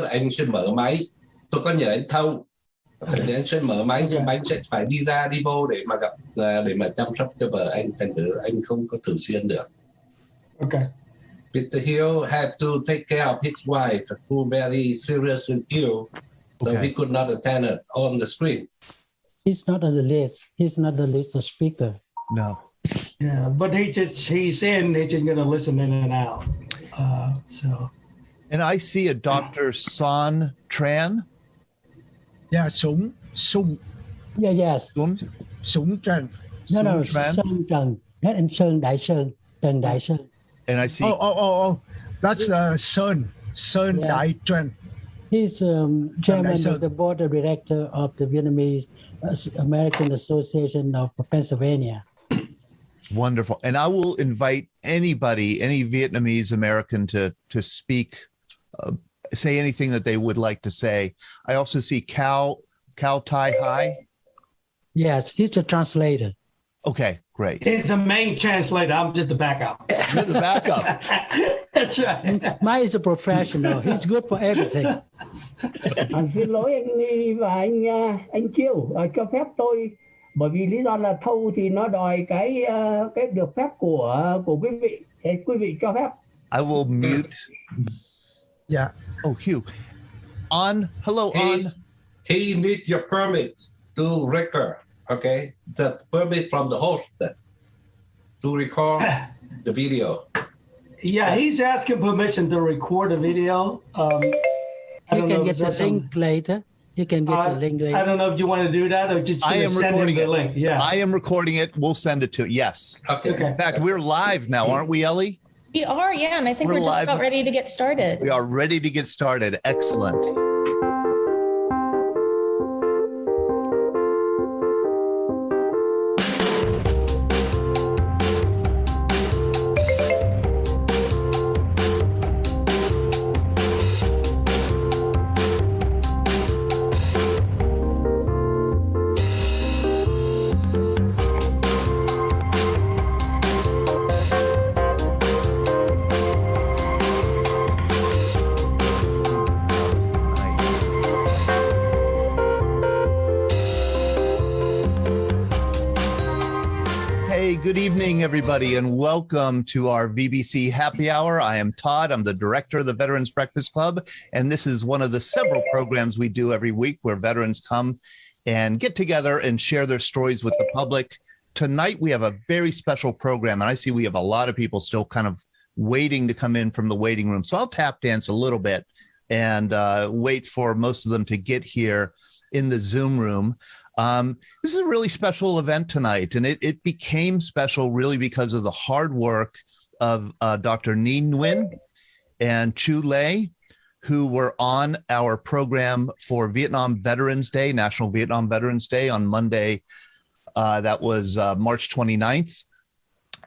là anh sẽ mở máy. Tôi có nhờ anh Thâu, thì anh sẽ mở máy nhưng mà anh sẽ phải đi ra đi vô để mà gặp để mà chăm sóc cho vợ anh, thành thử anh không có thường xuyên được. Okay. Mr. Hill had to take care of his wife, who very serious and ill, so he could not attend it on the screen. He's not on the list. He's not the list of speaker. No. Yeah, but he's in. He's just going to listen in and out. So. And I see a Dr. Son Tran. Yeah, Sung. Yeah, yes. Sung Trần. No, Tran. Sơn Trần. That and Sơn Đại Sơn. Trần Đại Sơn. And I see. Oh. That's Sơn Đại Trần. He's chairman of the board of director of the Vietnamese American Association of Pennsylvania. Wonderful. And I will invite anybody, any Vietnamese American to speak, say anything that they would like to say. I also see Cao Tai Hai. Yes, he's the translator. Okay, great. He's the main translator. I'm just the backup. You're the backup. That's right. Mine is a professional. He's good for everything. Xin lỗi anh Nghi và anh Chiêu, cho phép tôi, bởi vì lý do là thâu thì nó đòi cái được phép của quý vị. Quý vị cho phép. I will mute. Yeah. Oh, Hugh. Hello. He needs your permit to record, okay? The permit from the host to record the video. Yeah, he's asking permission to record a video. He can get the link later. He can get the link later. I don't know if you want to do that or just send him the link. Yeah. I am recording it. We'll send it to yes. Okay. In fact, we're live now, aren't we, Ellie? We are, yeah, and I think we're just about ready to get started. We are ready to get started. Excellent. Good evening, everybody, and welcome to our VBC Happy Hour. I am Todd. I'm the director of the Veterans Breakfast Club, and this is one of the several programs we do every week where veterans come and get together and share their stories with the public. Tonight, we have a very special program, and I see we have a lot of people still kind of waiting to come in from the waiting room. So I'll tap dance a little bit and wait for most of them to get here in the Zoom room. This is a really special event tonight, and it became special really because of the hard work of Dr. Nhi Nguyen and Chu Lei, who were on our program for Vietnam Veterans Day, National Vietnam Veterans Day on Monday. That was March 29th.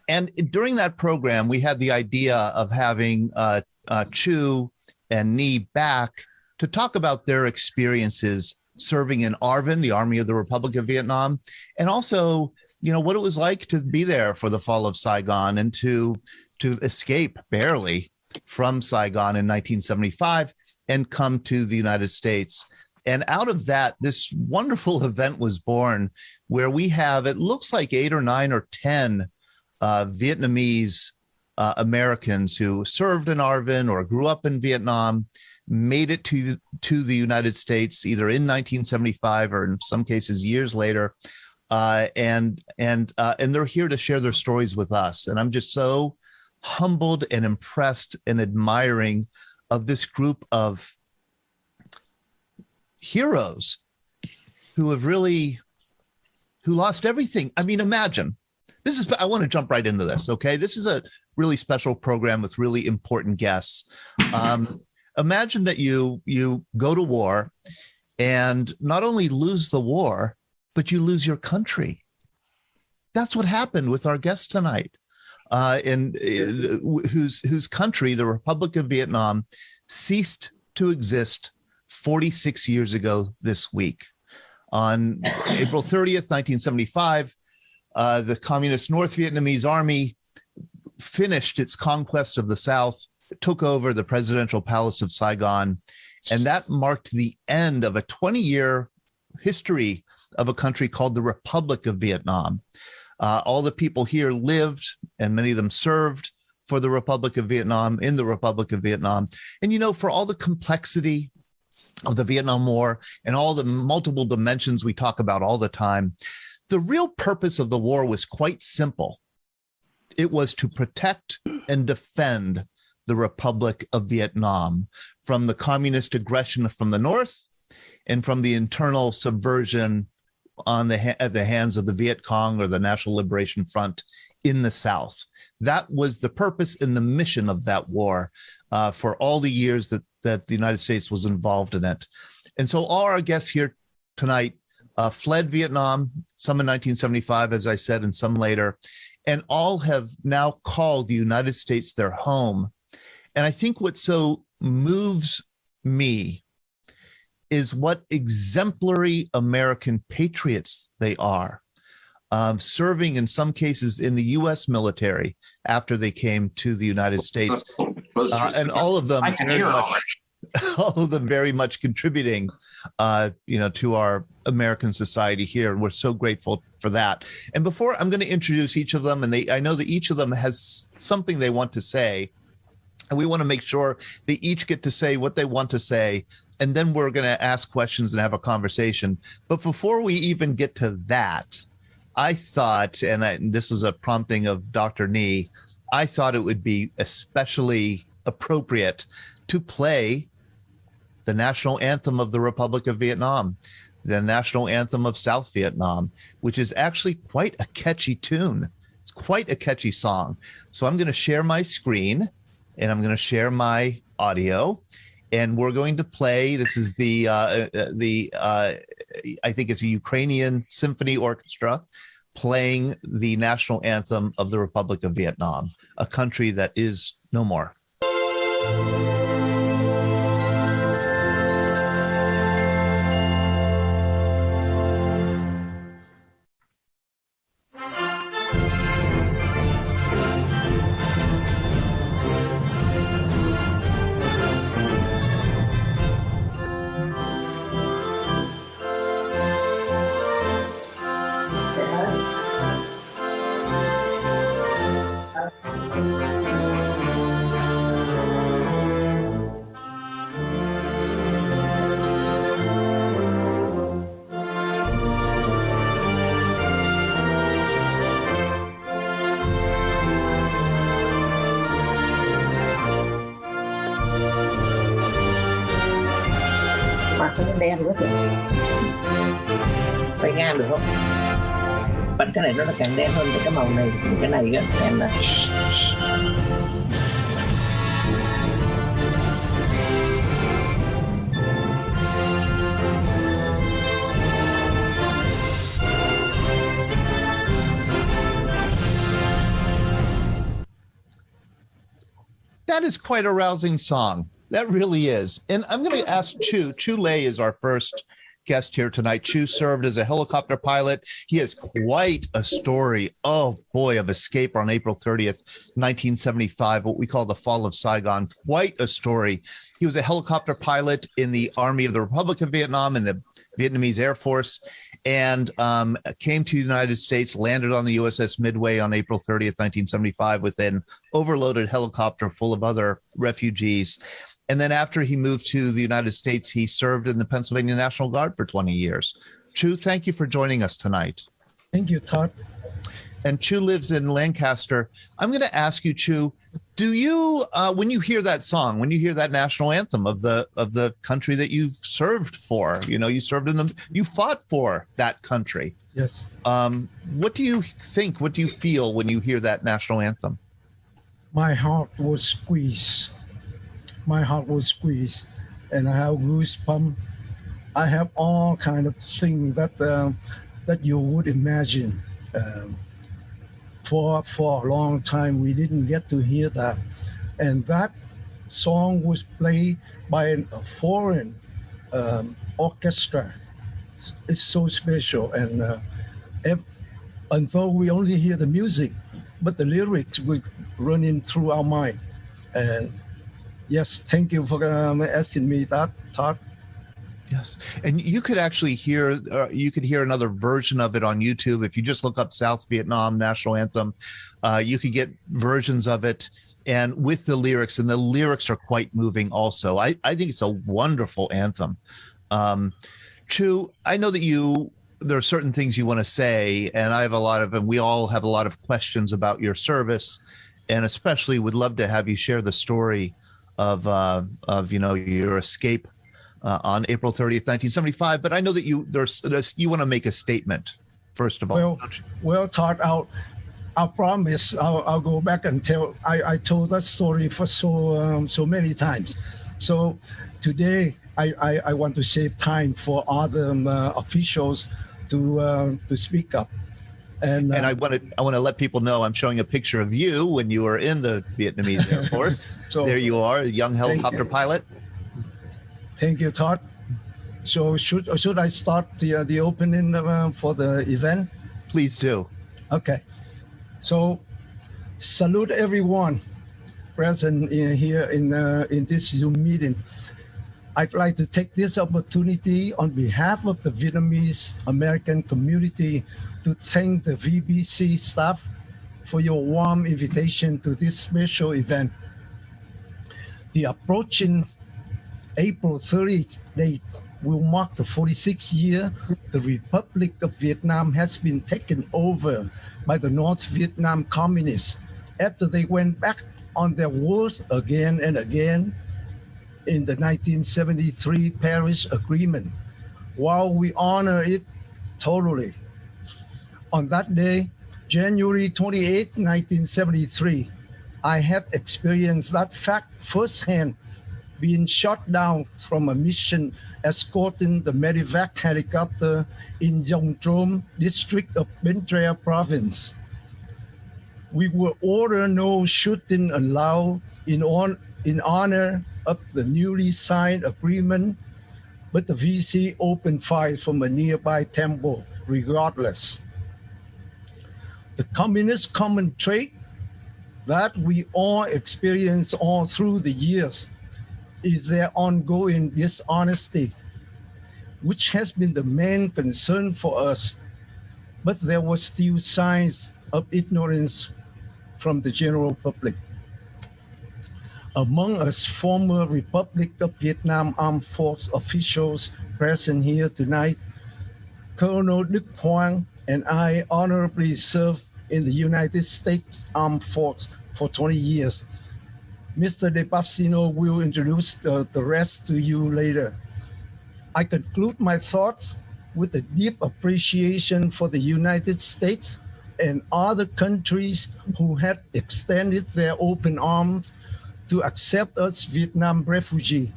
And during that program, we had the idea of having Chu and Nhi back to talk about their experiences serving in ARVN, the Army of the Republic of Vietnam, and also, you know, what it was like to be there for the Fall of Saigon and to escape barely from Saigon in 1975 and come to the United States. And out of that, this wonderful event was born where we have, it looks like 8 or 9 or 10 Vietnamese Americans who served in ARVN or grew up in Vietnam, made it to the United States either in 1975 or in some cases years later, and they're here to share their stories with us. And I'm just so humbled and impressed and admiring of this group of heroes who lost everything. I mean, imagine. I want to jump right into this. Okay, this is a really special program with really important guests. Imagine that you go to war and not only lose the war, but you lose your country. That's what happened with our guest tonight, whose country, the Republic of Vietnam, ceased to exist 46 years ago this week. On April 30th, 1975, the Communist North Vietnamese Army finished its conquest of the South, took over the presidential palace of Saigon, And that marked the end of a 20-year history of a country called the Republic of Vietnam. All the people here lived, and many of them served for the Republic of Vietnam, in the Republic of Vietnam. And, you know, for all the complexity of the Vietnam War and all the multiple dimensions we talk about all the time, the real purpose of the war was quite simple. It was to protect and defend the Republic of Vietnam from the communist aggression from the North and from the internal subversion at the hands of the Viet Cong or the National Liberation Front in the South. That was the purpose and the mission of that war for all the years that the United States was involved in it. And so all our guests here tonight fled Vietnam, some in 1975, as I said, and some later, and all have now called the United States their home. And I think what so moves me is what exemplary American patriots they are, serving in some cases in the U.S. military after they came to the United States, and all of them, all of them very much contributing, to our American society here. And we're so grateful for that. And before I'm going to introduce each of them, and I know that each of them has something they want to say, and we want to make sure they each get to say what they want to say. And then we're going to ask questions and have a conversation. But before we even get to that, I thought, and this is a prompting of Dr. Nee, I thought it would be especially appropriate to play the national anthem of the Republic of Vietnam, the national anthem of South Vietnam, which is actually quite a catchy tune. It's quite a catchy song. So I'm going to share my screen and I'm going to share my audio. And we're going to play. This is I think it's a Ukrainian symphony orchestra playing the national anthem of the Republic of Vietnam, a country that is no more. Sao nó đen quá vậy? Phải ngang được không? Bật cái này nó càng đen hơn cái màu này, cái này đen là. That is quite a rousing song. That really is. And I'm going to ask Chu. Chu Lei is our first guest here tonight. Chu served as a helicopter pilot. He has quite a story, oh boy, of escape on April 30th, 1975, what we call the Fall of Saigon. Quite a story. He was a helicopter pilot in the Army of the Republic of Vietnam and the Vietnamese Air Force, and came to the United States, landed on the USS Midway on April 30th, 1975, with an overloaded helicopter full of other refugees. And then after he moved to the United States, he served in the Pennsylvania National Guard for 20 years. Chu, thank you for joining us tonight. Thank you, Todd. And Chu lives in Lancaster. I'm going to ask you, Chu, do you, when you hear that song, when you hear that national anthem of the country that you've served for, you served in you fought for that country. Yes. What do you think? What do you feel when you hear that national anthem? My heart was squeezed. My heart was squeezed, and I have goosebumps. I have all kind of things that you would imagine. For a long time, we didn't get to hear that, and that song was played by a foreign orchestra. It's so special, and although we only hear the music, but the lyrics were running through our mind, and Yes, thank you for asking me that, Todd. Yes, and you could actually hear another version of it on YouTube if you just look up South Vietnam National Anthem. You could get versions of it, and with the lyrics, and the lyrics are quite moving. Also, I think it's a wonderful anthem. Chu, I know that there are certain things you want to say, and we all have a lot of questions about your service, and especially would love to have you share the story of your escape on April 30th, 1975. But I know that you want to make a statement first of all. Well, Todd, I'll promise I'll go back and tell. I told that story for so many times. So today I want to save time for other officials to speak up. And I want to let people know I'm showing a picture of you when you were in the Vietnamese Air Force. So there you are, a young helicopter pilot. Thank you, Todd. So should I start the opening for the event? Please do. Okay. So salute everyone present here in this Zoom meeting. I'd like to take this opportunity on behalf of the Vietnamese American community to thank the VBC staff for your warm invitation to this special event. The approaching April 30th date will mark the 46th year the Republic of Vietnam has been taken over by the North Vietnam Communists after they went back on their word again and again in the 1973 Paris Agreement. While we honor it totally, on that day, January 28, 1973, I have experienced that fact firsthand, being shot down from a mission escorting the medevac helicopter in Dong Trom district of Bến Tre province. We were ordered no shooting allowed in honor of the newly signed agreement, but the VC opened fire from a nearby temple regardless. The communist common trait that we all experience all through the years is their ongoing dishonesty, which has been the main concern for us, but there were still signs of ignorance from the general public. Among us former Republic of Vietnam Armed Force officials present here tonight, Colonel Đức Hoang and I honorably served in the United States Armed Force for 20 years. Mr. De Passino will introduce the rest to you later. I conclude my thoughts with a deep appreciation for the United States and other countries who had extended their open arms to accept us Vietnam refugees.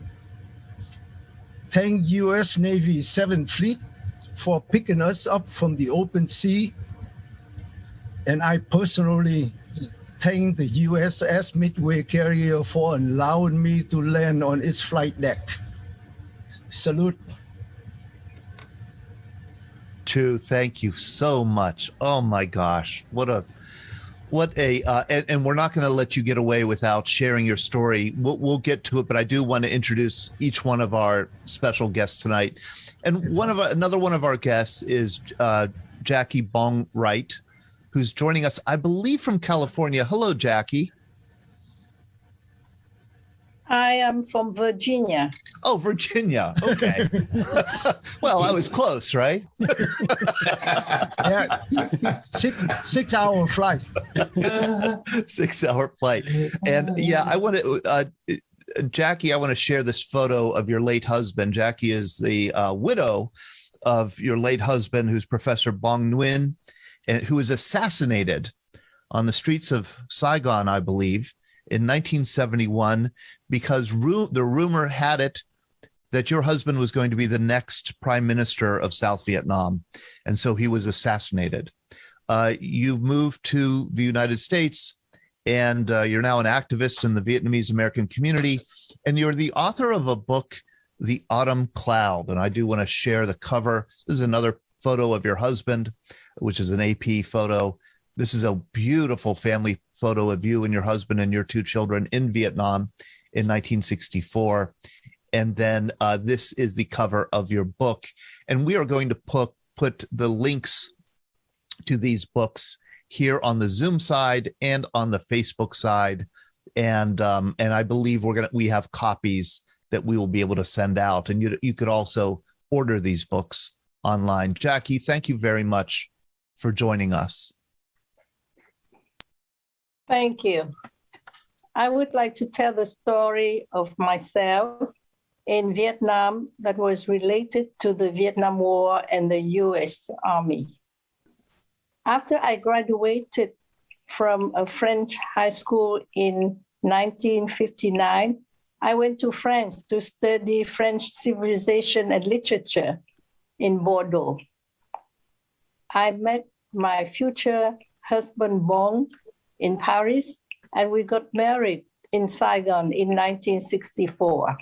Thank U.S. Navy 7th Fleet for picking us up from the open sea. And I personally thank the USS Midway carrier for allowing me to land on its flight deck. Salute. Chu, thank you so much. Oh my gosh, what a and we're not going to let you get away without sharing your story. We'll get to it, but I do want to introduce each one of our special guests tonight. And another one of our guests is Jackie Bong Wright, who's joining us, I believe, from California. Hello, Jackie. I am from Virginia. Oh, Virginia. Okay. Well, I was close, right? Yeah, 6 hour flight. 6 hour flight. And yeah, I want to, Jackie, I want to share this photo of your late husband. Jackie is the widow of your late husband, who's Professor Bong Nguyen, and who was assassinated on the streets of Saigon, I believe, in 1971, because the rumor had it that your husband was going to be the next prime minister of South Vietnam. And so he was assassinated. You moved to the United States, and you're now an activist in the Vietnamese American community. And you're the author of a book, The Autumn Cloud. And I do want to share the cover. This is another photo of your husband, which is an AP photo. This is a beautiful family photo of you and your husband and your two children in Vietnam. in 1964. And then this is the cover of your book. And we are going to put the links to these books here on the Zoom side and on the Facebook side. And I believe we have copies that we will be able to send out. And you could also order these books online. Jackie, thank you very much for joining us. Thank you. I would like to tell the story of myself in Vietnam that was related to the Vietnam War and the US Army. After I graduated from a French high school in 1959, I went to France to study French civilization and literature in Bordeaux. I met my future husband, Bong, in Paris, and we got married in Saigon in 1964.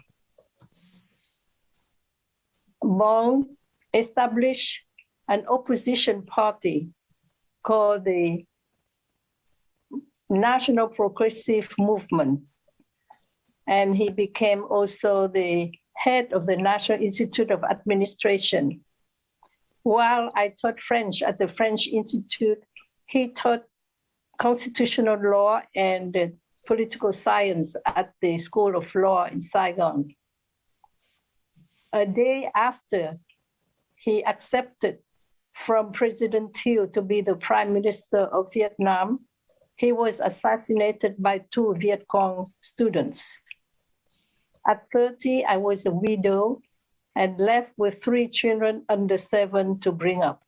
Bong established an opposition party called the National Progressive Movement, and he became also the head of the National Institute of Administration. While I taught French at the French Institute, he taught constitutional law and political science at the School of Law in Saigon. A day after he accepted from President Thieu to be the Prime Minister of Vietnam, he was assassinated by 2 Viet Cong students. At 30, I was a widow and left with 3 children under 7 to bring up.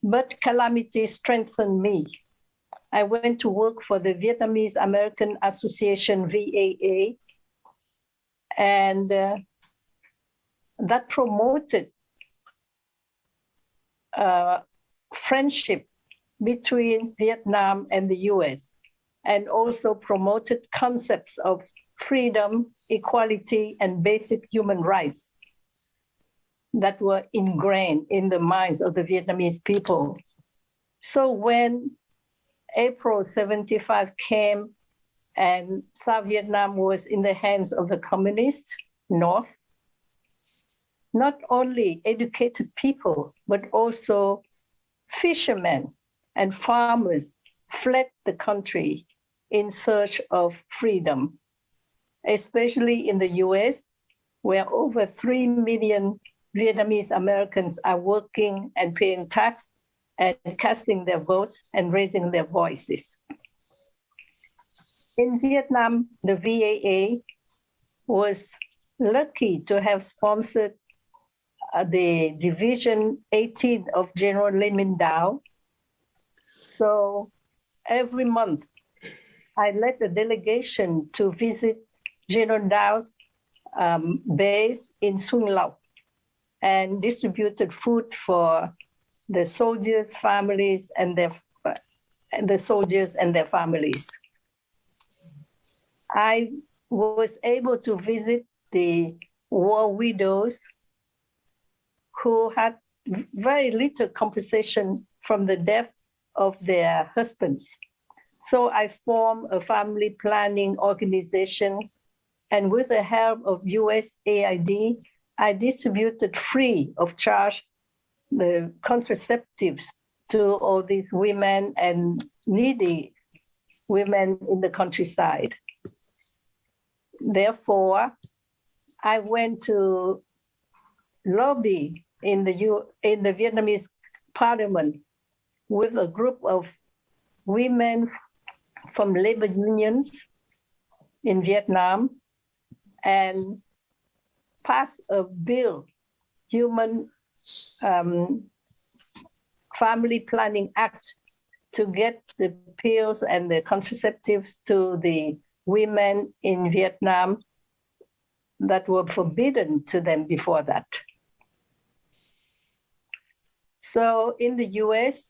But calamity strengthened me. I went to work for the Vietnamese American Association, VAA, and that promoted friendship between Vietnam and the US, and also promoted concepts of freedom, equality, and basic human rights that were ingrained in the minds of the Vietnamese people. So when April 75 came and South Vietnam was in the hands of the communist North, not only educated people, but also fishermen and farmers fled the country in search of freedom, especially in the US, where over 3 million Vietnamese Americans are working and paying tax and casting their votes and raising their voices. In Vietnam, the VAA was lucky to have sponsored the Division 18 of General Lê Minh Đào. So every month, I led a delegation to visit General Đào base in Xuân Lộc and distributed food for the soldiers' families and the soldiers and their families. I was able to visit the war widows who had very little compensation from the death of their husbands. So I formed a family planning organization, and with the help of USAID, I distributed free of charge the contraceptives to all these women and needy women in the countryside. Therefore, I went to lobby in the Vietnamese parliament with a group of women from labor unions in Vietnam and passed a bill, Human Family Planning Act, to get the pills and the contraceptives to the women in Vietnam that were forbidden to them before that. So in the US,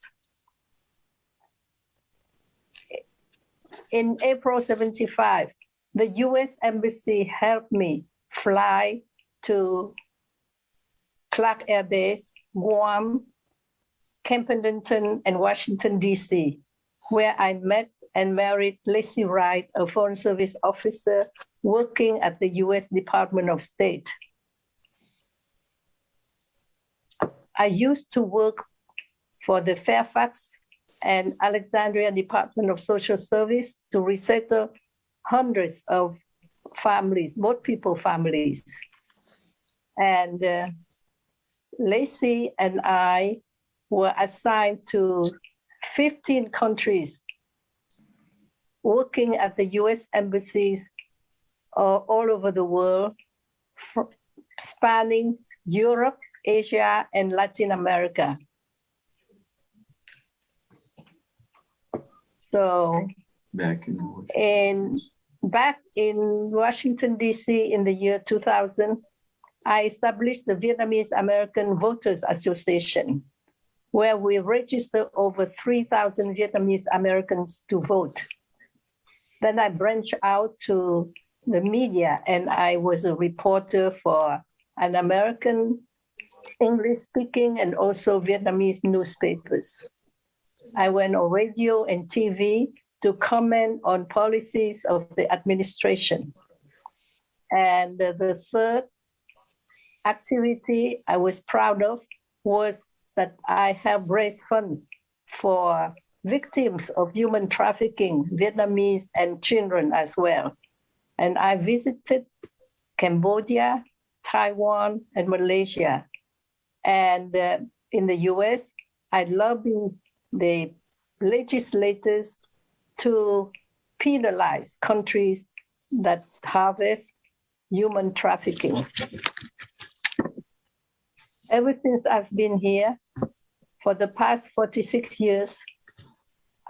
in April 75, the US Embassy helped me fly to Clark Air Base, Guam, Camp Pendleton, and Washington, D.C., where I met and married Lacey Wright, a Foreign Service officer working at the U.S. Department of State. I used to work for the Fairfax and Alexandria Department of Social Service to resettle hundreds of families, boat people families. And Lacey and I were assigned to 15 countries, working at the US embassies all over the world, spanning Europe, Asia, and Latin America. So back in Washington, D.C. in the year 2000, I established the Vietnamese American Voters Association, where we registered over 3,000 Vietnamese Americans to vote. Then I branched out to the media, and I was a reporter for an American English-speaking and also Vietnamese newspapers. I went on radio and TV to comment on policies of the administration. And the third activity I was proud of was that I have raised funds for victims of human trafficking, Vietnamese and children as well. And I visited Cambodia, Taiwan, and Malaysia. And in the US, I lobbied the legislators to penalize countries that harvest human trafficking. Ever since I've been here, for the past 46 years,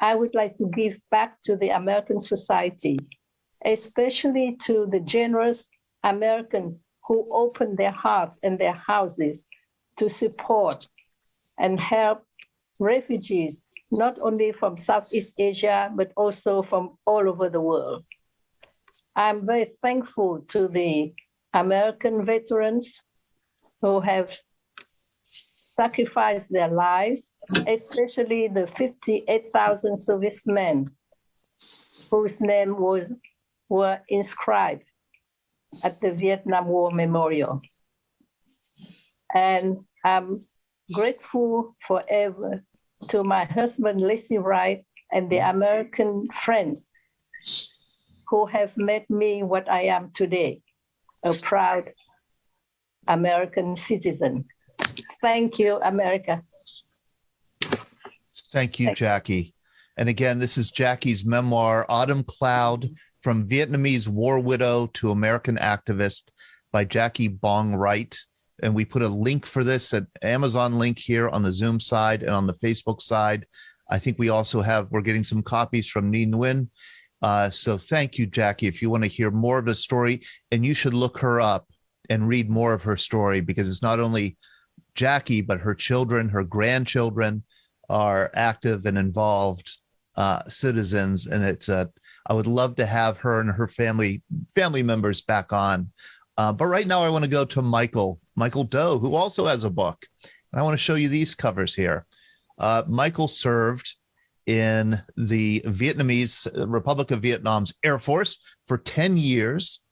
I would like to give back to the American society, especially to the generous Americans who opened their hearts and their houses to support and help refugees, not only from Southeast Asia, but also from all over the world. I'm very thankful to the American veterans who have sacrificed their lives, especially the 58,000 servicemen whose names were inscribed at the Vietnam War Memorial. And I'm grateful forever to my husband, Lacey Wright, and the American friends who have made me what I am today, a proud American citizen. Thank you, America. Thank you, Jackie. And again, this is Jackie's memoir, Autumn Cloud, From Vietnamese War Widow to American Activist by Jackie Bong Wright. And we put a link for this at Amazon link here on the Zoom side and on the Facebook side. I think we also we're getting some copies from Nhi Nguyen. So thank you, Jackie. If you want to hear more of the story, and you should look her up and read more of her story, because it's not only Jackie, but her children, her grandchildren are active and involved citizens. And I would love to have her and her family members back on. But right now I want to go to Michael Doe, who also has a book. And I want to show you these covers here. Michael served in the Vietnamese Republic of Vietnam's Air Force for 10 years.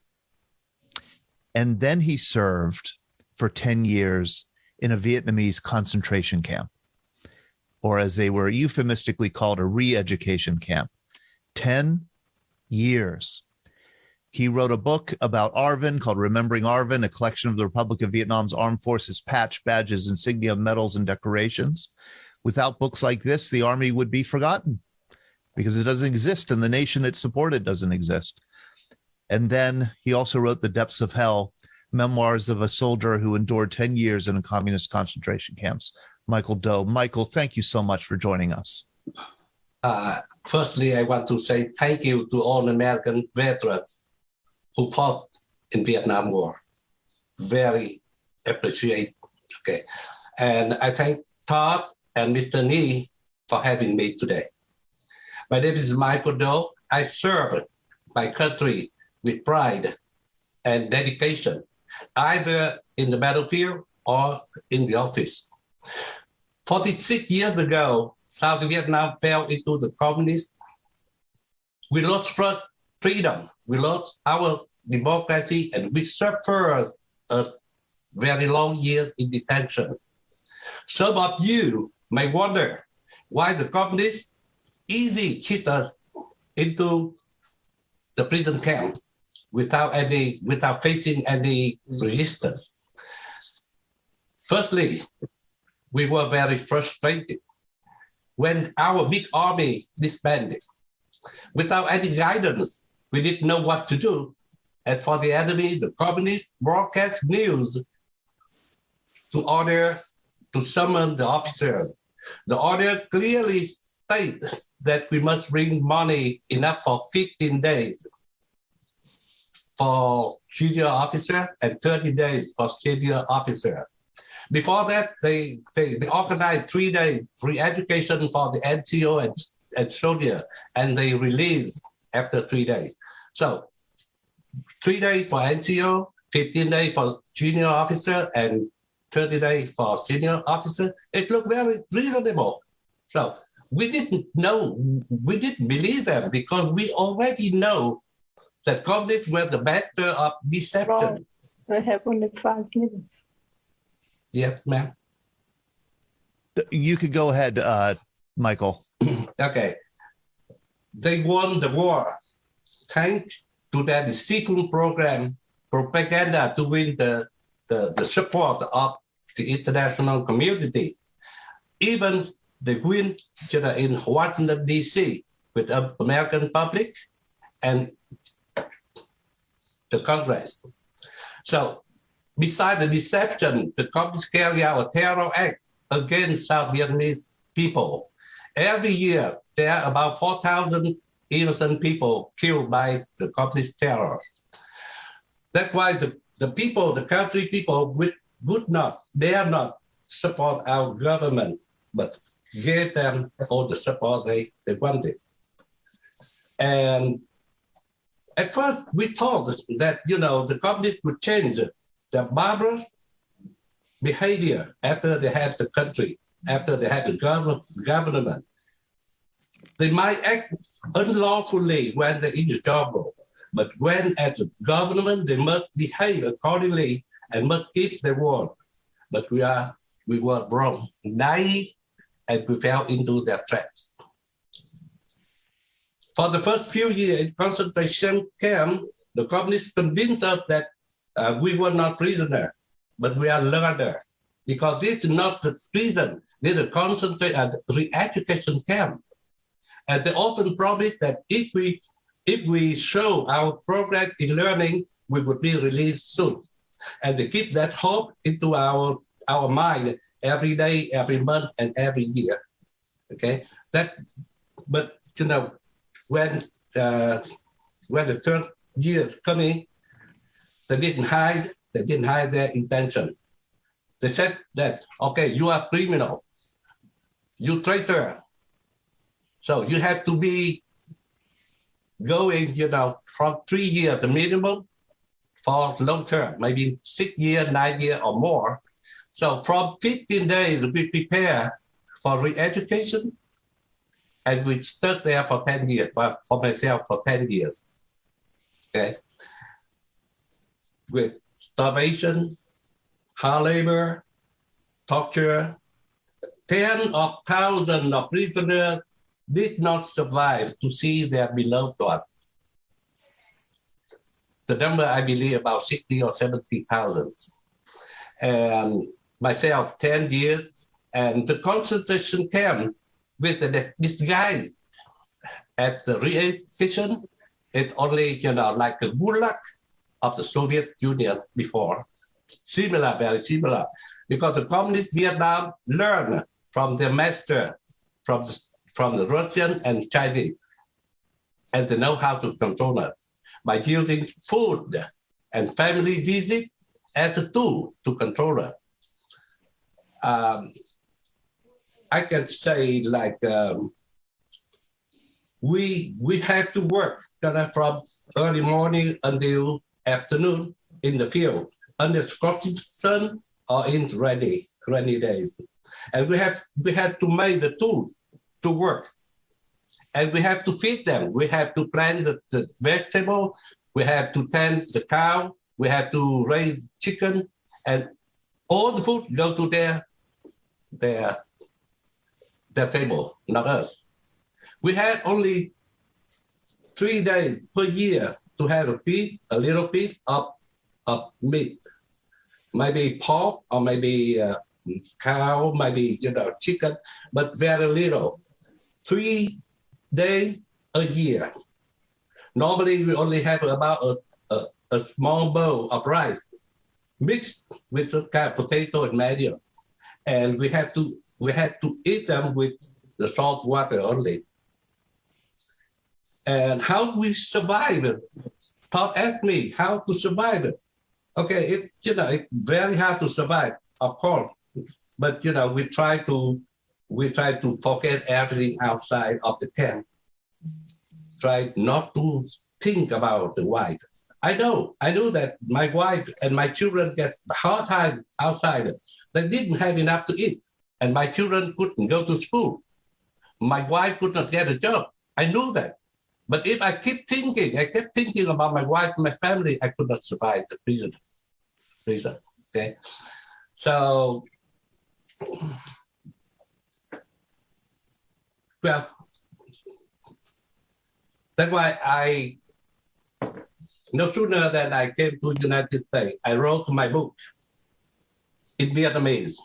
And then he served for 10 years in a Vietnamese concentration camp, or as they were euphemistically called, a re-education camp. 10 years. He wrote a book about ARVN called Remembering ARVN, a collection of the Republic of Vietnam's armed forces patch, badges, insignia, medals, and decorations. Without books like this, the Army would be forgotten because it doesn't exist and the nation it supported doesn't exist. And then he also wrote The Depths of Hell, memoirs of a soldier who endured 10 years in communist concentration camps. Michael Doe. Michael, thank you so much for joining us. Firstly, I want to say thank you to all American veterans who fought in Vietnam War. Very appreciate. Okay. And I thank Todd and Mr. Nhi for having me today. My name is Michael Doe. I served my country with pride and dedication, either in the battlefield or in the office. 46 years ago, South Vietnam fell into the communist we lost freedom, we lost our democracy, and we suffered a very long years in detention. Some of you may wonder why the communists easily cheat us into the prison camp without facing any resistance. Firstly, we were very frustrated when our big army disbanded. Without any guidance, we didn't know what to do. And for the enemy, the communists broadcast news to summon the officers. The order clearly states that we must bring money enough for 15 days for junior officer and 30 days for senior officer. Before that, they organized 3 days free education for the NCO and soldier, and they released after 3 days. So 3 days for NCO, 15 days for junior officer, and 30 days for senior officer. It looked very reasonable. So we didn't believe them because we already know that communists were the master of deception. I have only 5 minutes. Yes, ma'am. You could go ahead, Michael. Okay. They won the war thanks to their deceitful program, propaganda to win the support of the international community. Even they win in Washington, D.C. with the American public and the Congress. So besides the deception, the communists carry out a terror act against South Vietnamese people. Every year, there are about 4,000 innocent people killed by the communist terror. That's why the people, the country people dare not support our government, but gave them all the support they wanted. And at first, we thought that, the communists would change their barbarous behavior after they had the country, after they had the government. They might act unlawfully when they're in the jungle, but when at the government, they must behave accordingly and must keep their word. But we were wrong, naive, and we fell into their traps. For the first few years in concentration camp, the communists convinced us that we were not prisoners, but we are learners, because this is not the prison, this is a re-education camp. And they often promise that if we show our progress in learning, we would be released soon. And they keep that hope into our mind every day, every month, and every year. Okay, but when the third year is coming, they didn't hide their intention. They said that, okay, you are criminal, you traitor, so you have to be going, from 3 years the minimum for long term, maybe 6 years, 9 years or more. So from 15 days, we prepare for re-education, and we stuck there for 10 years, for myself for 10 years, okay? With starvation, hard labor, torture. 10 of thousands of prisoners did not survive to see their beloved one. The number, I believe, about 60 or 70,000. And myself, 10 years, and the concentration camp with this guy at the re-education, it's only, like a gulag of the Soviet Union before. Similar, very similar. Because the communist Vietnam learned from their master, from the Russian and Chinese, and they know how to control it by using food and family visit as a tool to control it. I can say we have to work from early morning until afternoon in the field under scorching sun or in rainy days, and we have to make the tools to work. and we have to feed them. We have to plant the vegetable. We have to tend the cow. We have to raise chicken, and all the food go to their table, not us. We had only 3 days per year to have a little piece of meat, maybe pork or maybe cow, maybe chicken, but very little. 3 days a year. Normally, we only have about a small bowl of rice mixed with some kind of potato and manure, and we had to eat them with the salt water only. And how we survive it? Todd asked me how to survive it. Okay, it's very hard to survive, of course, but we try to forget everything outside of the camp. Try not to think about the wife. I know that my wife and my children get a hard time outside. They didn't have enough to eat, and my children couldn't go to school. My wife could not get a job. I knew that. But if I kept thinking about my wife and my family, I could not survive the prison. Okay, so well, that's why no sooner than I came to the United States, I wrote my book in Vietnamese,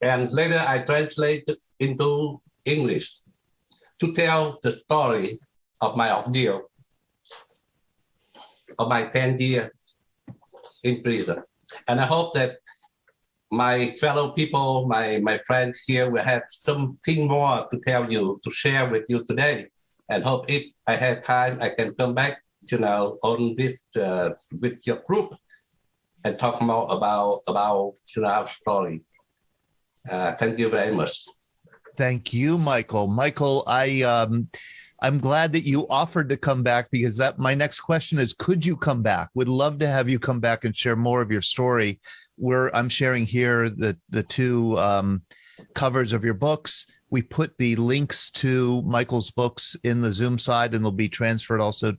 and later I translated into English to tell the story of my ordeal, of my 10 years in prison. And I hope that my fellow people, my friends here will have something more to tell you, to share with you today. And hope if I have time, I can come back, on this with your group and talk more about our story. Thank you very much. Thank you, Michael. Michael, I'm glad that you offered to come back, because my next question is, could you come back? Would love to have you come back and share more of your story. I'm sharing here the two covers of your books. We put the links to Michael's books in the Zoom side, and they'll be transferred also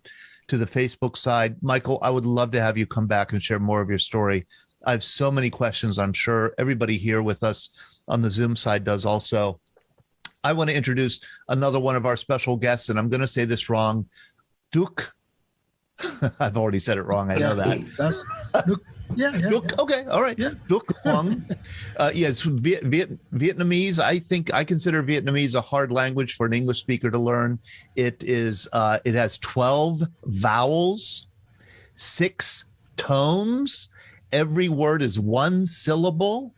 to the Facebook side. Michael, I would love to have you come back and share more of your story. I have so many questions. I'm sure everybody here with us on the Zoom side does also. I want to introduce another one of our special guests, and I'm going to say this wrong. Duc. I've already said it wrong. I know that. Duc. Yeah. Duc. Okay. All right. Yeah. Duc Huang. Yes. Vietnamese. I think I consider Vietnamese a hard language for an English speaker to learn. It has 12 vowels, 6 tones. Every word is 1 syllable.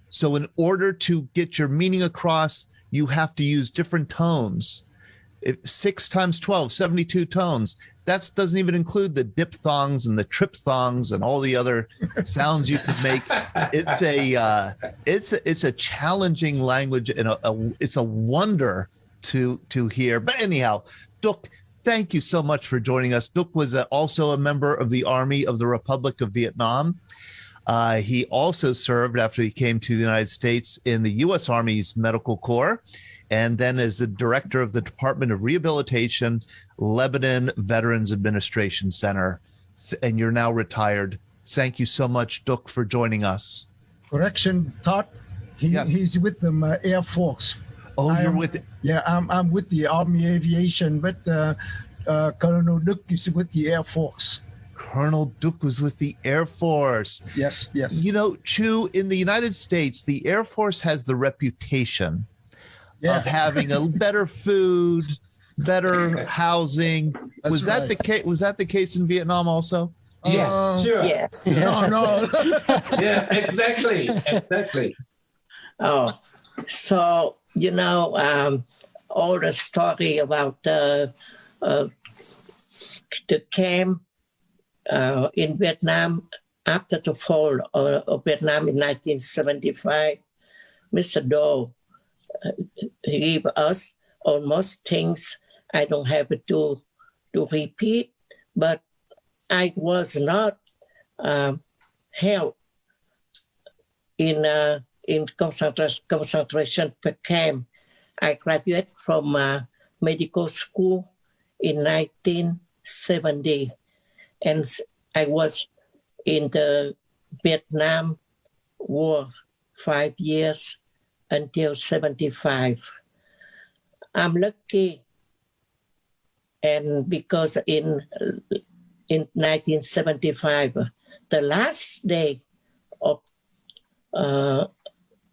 So in order to get your meaning across, you have to use different tones. 6 times 12, 72 tones. That doesn't even include the diphthongs and the triphthongs and all the other sounds you can make. It's a challenging language, and it's a wonder to hear. But anyhow, Duc, thank you so much for joining us. Duc was also a member of the Army of the Republic of Vietnam. He also served, after he came to the United States, in the U.S. Army's Medical Corps, and then as the director of the Department of Rehabilitation, Lebanon Veterans Administration Center. And you're now retired. Thank you so much, Duc, for joining us. Correction, Todd. He's with the Air Force. Oh, you're with it? Yeah, I'm with the Army Aviation, but Colonel Duc is with the Air Force. Colonel Duc was with the Air Force. Yes. Chu, in the United States, the Air Force has the reputation of having a better food, better housing. Was that the case? Was that the case in Vietnam also? Yes, sure. Yes. No. Yeah, exactly. Oh, so all the story about the camp in Vietnam after the fall of Vietnam in 1975, Mr. Doe gave us almost things I don't have to repeat, but I was not held in concentration camp I graduated from medical school in 1970, and I was in the Vietnam War 5 years until 75. I'm lucky, and because in 1975, the last day of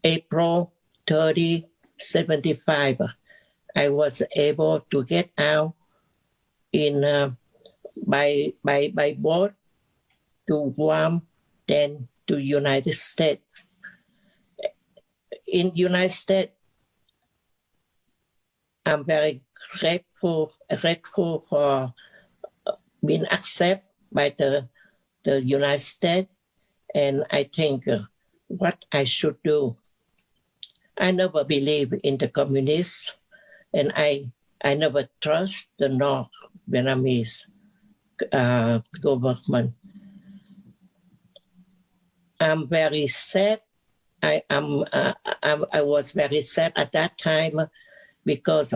April 30, 75, I was able to get out in by boat to Guam, then to United States. In United States, I'm very grateful for being accepted by the United States, and I think what I should do. I never believe in the communists, and I never trust the North Vietnamese government. I'm very sad. I was very sad at that time because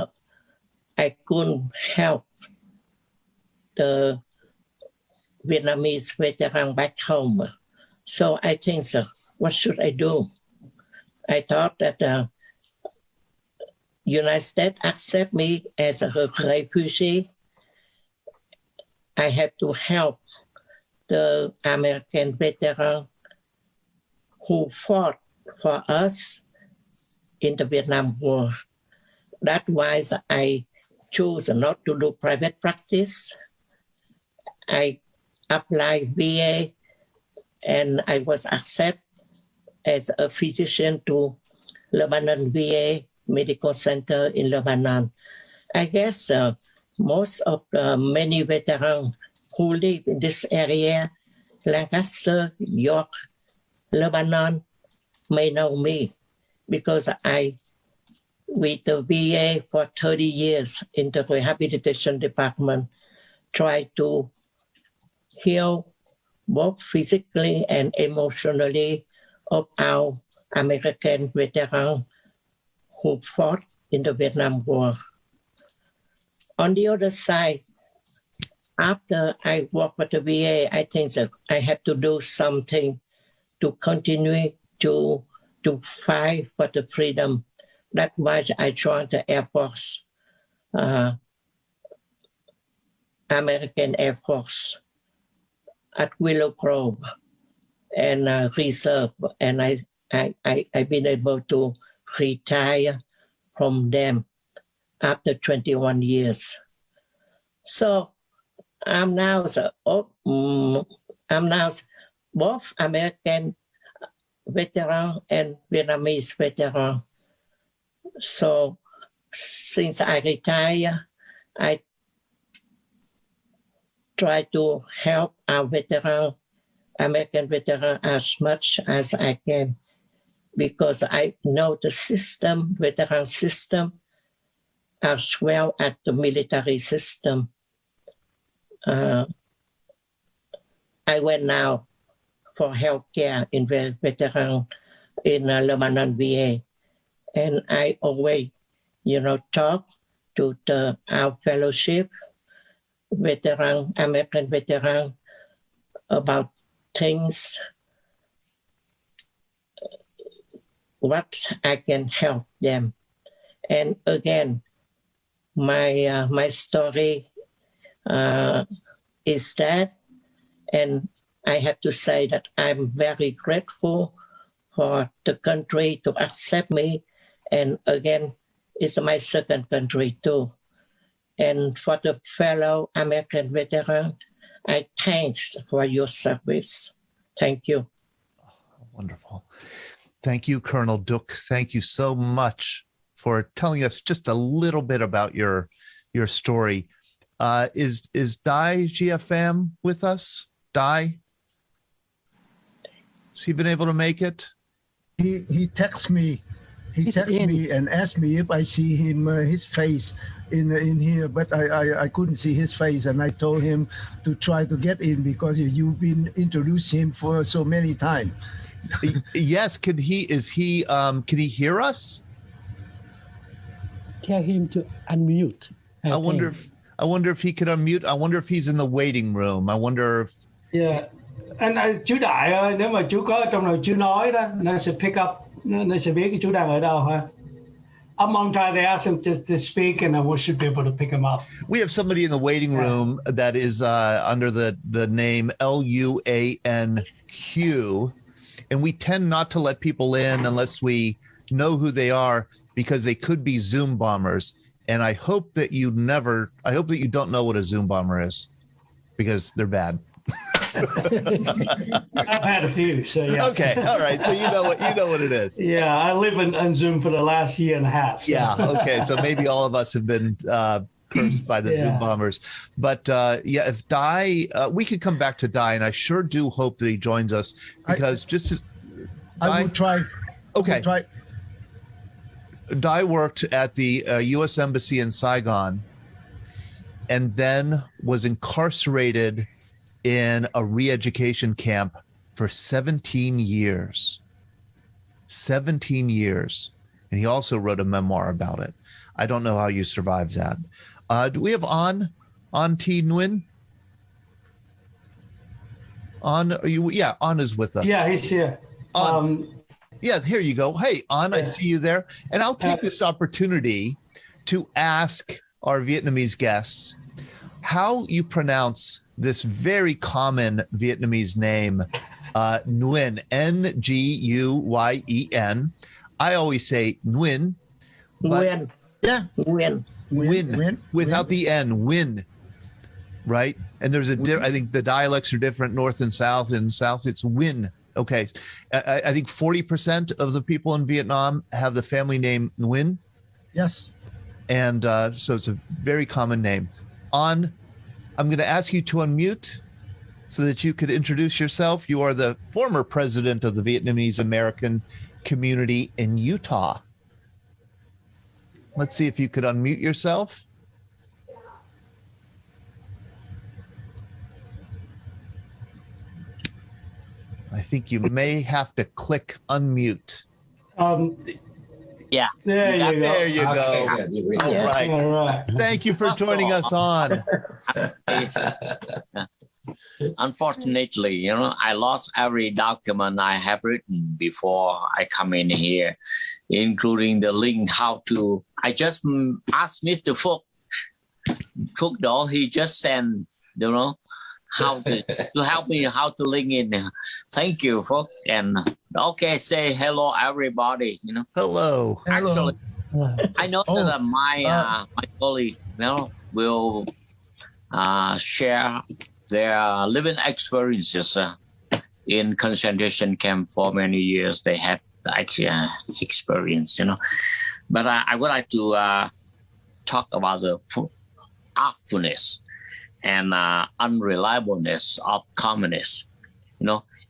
I couldn't help the Vietnamese veteran back home. So I think, what should I do? I thought that the United States accept me as a refugee. I have to help the American veteran who fought for us in the Vietnam War. That's why I chose not to do private practice. I applied VA, and I was accepted as a physician to Lebanon VA Medical Center in Lebanon. I guess most of many veterans who live in this area, Lancaster, York, Lebanon, may know me because with the VA for 30 years in the rehabilitation department, try to heal both physically and emotionally of our American veterans who fought in the Vietnam War. On the other side, after I work with the VA, I think that I have to do something to continue to fight for the freedom. That's why I joined the Air Force, American Air Force at Willow Grove and reserve, and I've been able to retire from them after 21 years. So I'm now both American veteran and Vietnamese veteran. So since I retire, I try to help our American veteran as much as I can, because I know the system, veteran system, as well as the military system. I went now for healthcare in veteran in Lebanon VA, and I always, talk to our fellowship veteran, American veteran, about things, what I can help them. And again, my story is that, and I have to say that I'm very grateful for the country to accept me. And again, it's my second country too. And for the fellow American veteran, I thanks for your service. Thank you. Wonderful. Thank you, Colonel Duc. Thank you so much for telling us just a little bit about your story. Is Dai GFM with us? Dai? Has he been able to make it? He texts me. He texts me and asks me if I see him, his face in here, but I couldn't see his face, and I told him to try to get in because you've been introducing him for so many times. Yes, can he hear us? tell him to unmute. I wonder if he could unmute. I wonder if he's in the waiting room. I wonder if. Yeah. Anh chú Đại ơi, nếu mà chú có ở trong này chú nói đó, nó sẽ pick up, nó sẽ biết cái chú đang ở đâu ha. I'm trying to ask him just to speak, and we should be able to pick him up. We have somebody in the waiting room that is under the name LUANQ, and we tend not to let people in unless we know who they are, because they could be Zoom bombers. And I hope that you don't know what a Zoom bomber is, because they're bad. I've had a few, so yeah. Okay, all right. So you know what it is. Yeah, I live in Zoom for the last year and a half. So. Yeah. Okay. So maybe all of us have been cursed by the Zoom bombers. But if Dai, we could come back to Dai, and I sure do hope that he joins us, because I will try. Okay. Try. Dai worked at the U.S. Embassy in Saigon, and then was incarcerated in a re-education camp for 17 years. 17 years. And he also wrote a memoir about it. I don't know how you survived that. Do we have An T. Nguyen? An is with us. Yeah, he's here. Yeah, here you go. Hey, An, I see you there. And I'll take this opportunity to ask our Vietnamese guests how you pronounce this very common Vietnamese name, Nguyen, Nguyen. I always say Nguyen. Nguyen. Yeah. Nguyen. Without the N, Nguyen. Right? And there's I think the dialects are different, north and south. In south, it's Nguyen. Okay. I think 40% of the people in Vietnam have the family name Nguyen. Yes. And so it's a very common name. An, I'm going to ask you to unmute so that you could introduce yourself. You are the former president of the Vietnamese American community in Utah. Let's see if you could unmute yourself. I think you may have to click unmute. Yeah. There you go. There you go. Okay. All right. All right. Thank you for joining us on. Unfortunately, I lost every document I have written before I come in here, including the link how to. I just asked Mr. Phúc though, he just sent, how to help me how to link in. Thank you, Phúc. And okay, say hello, everybody. Hello. Actually, I know that my colleague will share their living experiences in concentration camp for many years. They had actually experience, But I would like to talk about the artfulness and unreliableness of communists.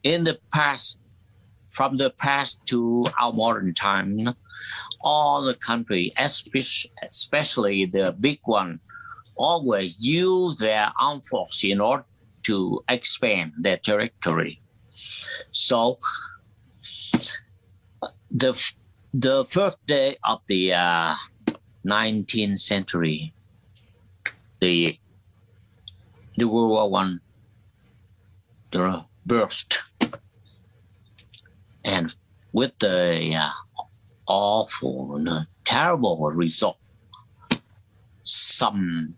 In the past, from the past to our modern time, all the country, especially the big one, always use their armed force in order to expand their territory. So the first day of the 19th century, the World War I burst, and with the awful, terrible result, some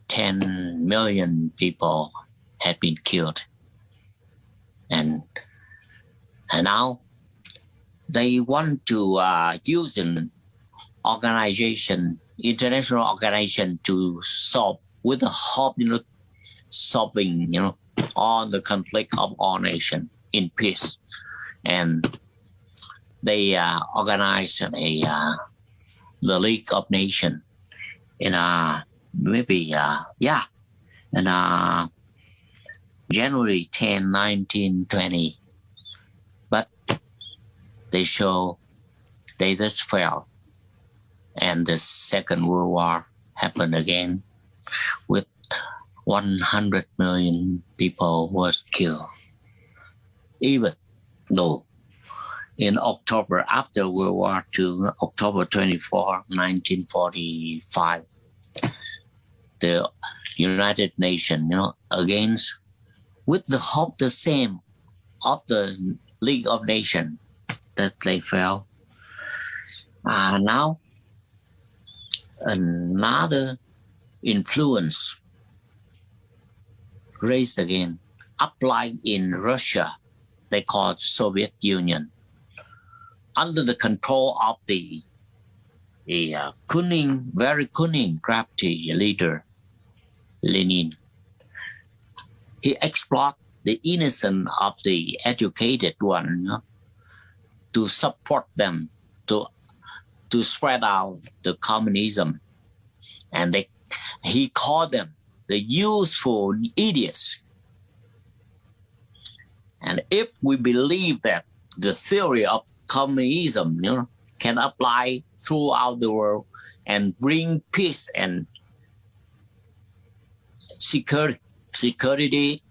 10 million people had been killed, and now they want to use an organization, international organization, to solve, with the hope, solving, all the conflict of all nations in peace. And they organized the League of Nations in January 10, 1920. But they just failed. And the Second World War happened again, with 100 million people was killed. Even though in October, after World War II, October 24, 1945, the United Nations, against, with the hope the same of the League of Nations, that they fell. Now, another influence raised again, applied in Russia, they called Soviet Union, under the control of the cunning, very cunning, crafty leader, Lenin. He exploited the innocence of the educated one, to support them, to spread out the communism. And he called them the useful idiots. And if we believe that the theory of communism, can apply throughout the world and bring peace and security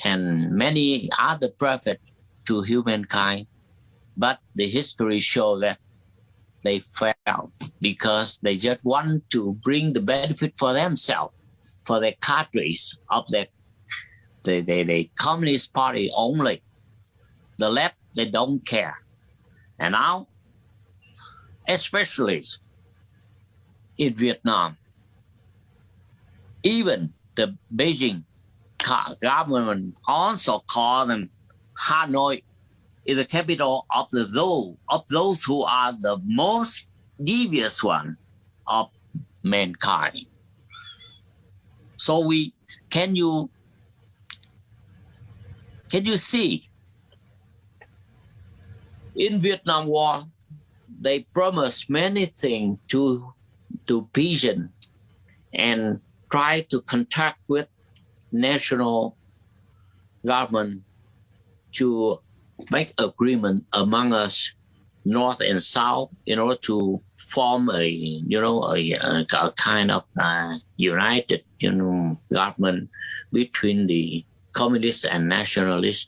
and many other benefits to humankind, but the history shows that they failed because they just want to bring the benefit for themselves, for the cadres of the Communist Party only. The left, they don't care. And now, especially in Vietnam, even the Beijing government also call them Hanoi is the capital of those who are the most devious one of mankind. So can you see in Vietnam War they promised many things to peasants and try to contact with national government to make agreement among us, North and South, in order to form a kind of united, government between the communists and nationalists.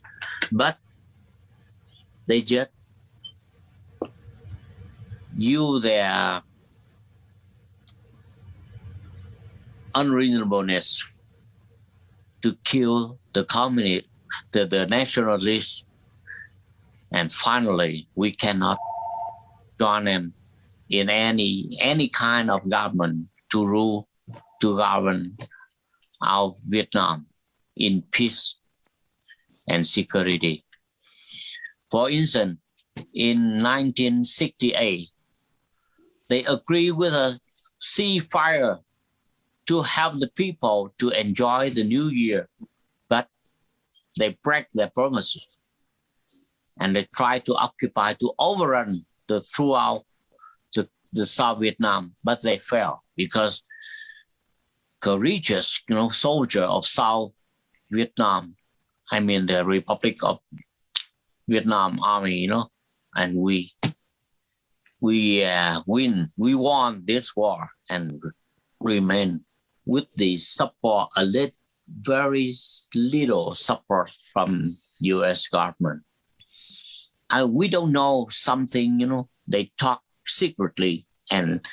But they just use their unreasonableness to kill the communist, the nationalists, and finally we cannot join them in any kind of government to govern our Vietnam in peace and security. For instance, in 1968, they agreed with a ceasefire to help the people to enjoy the new year, but they break their promises and they try to occupy, to overrun throughout the South Vietnam, but they fail because courageous, soldier of South Vietnam, I mean the Republic of Vietnam Army, and we won this war and remain with the support, very little support from U.S. government. We don't know something, they talk secretly and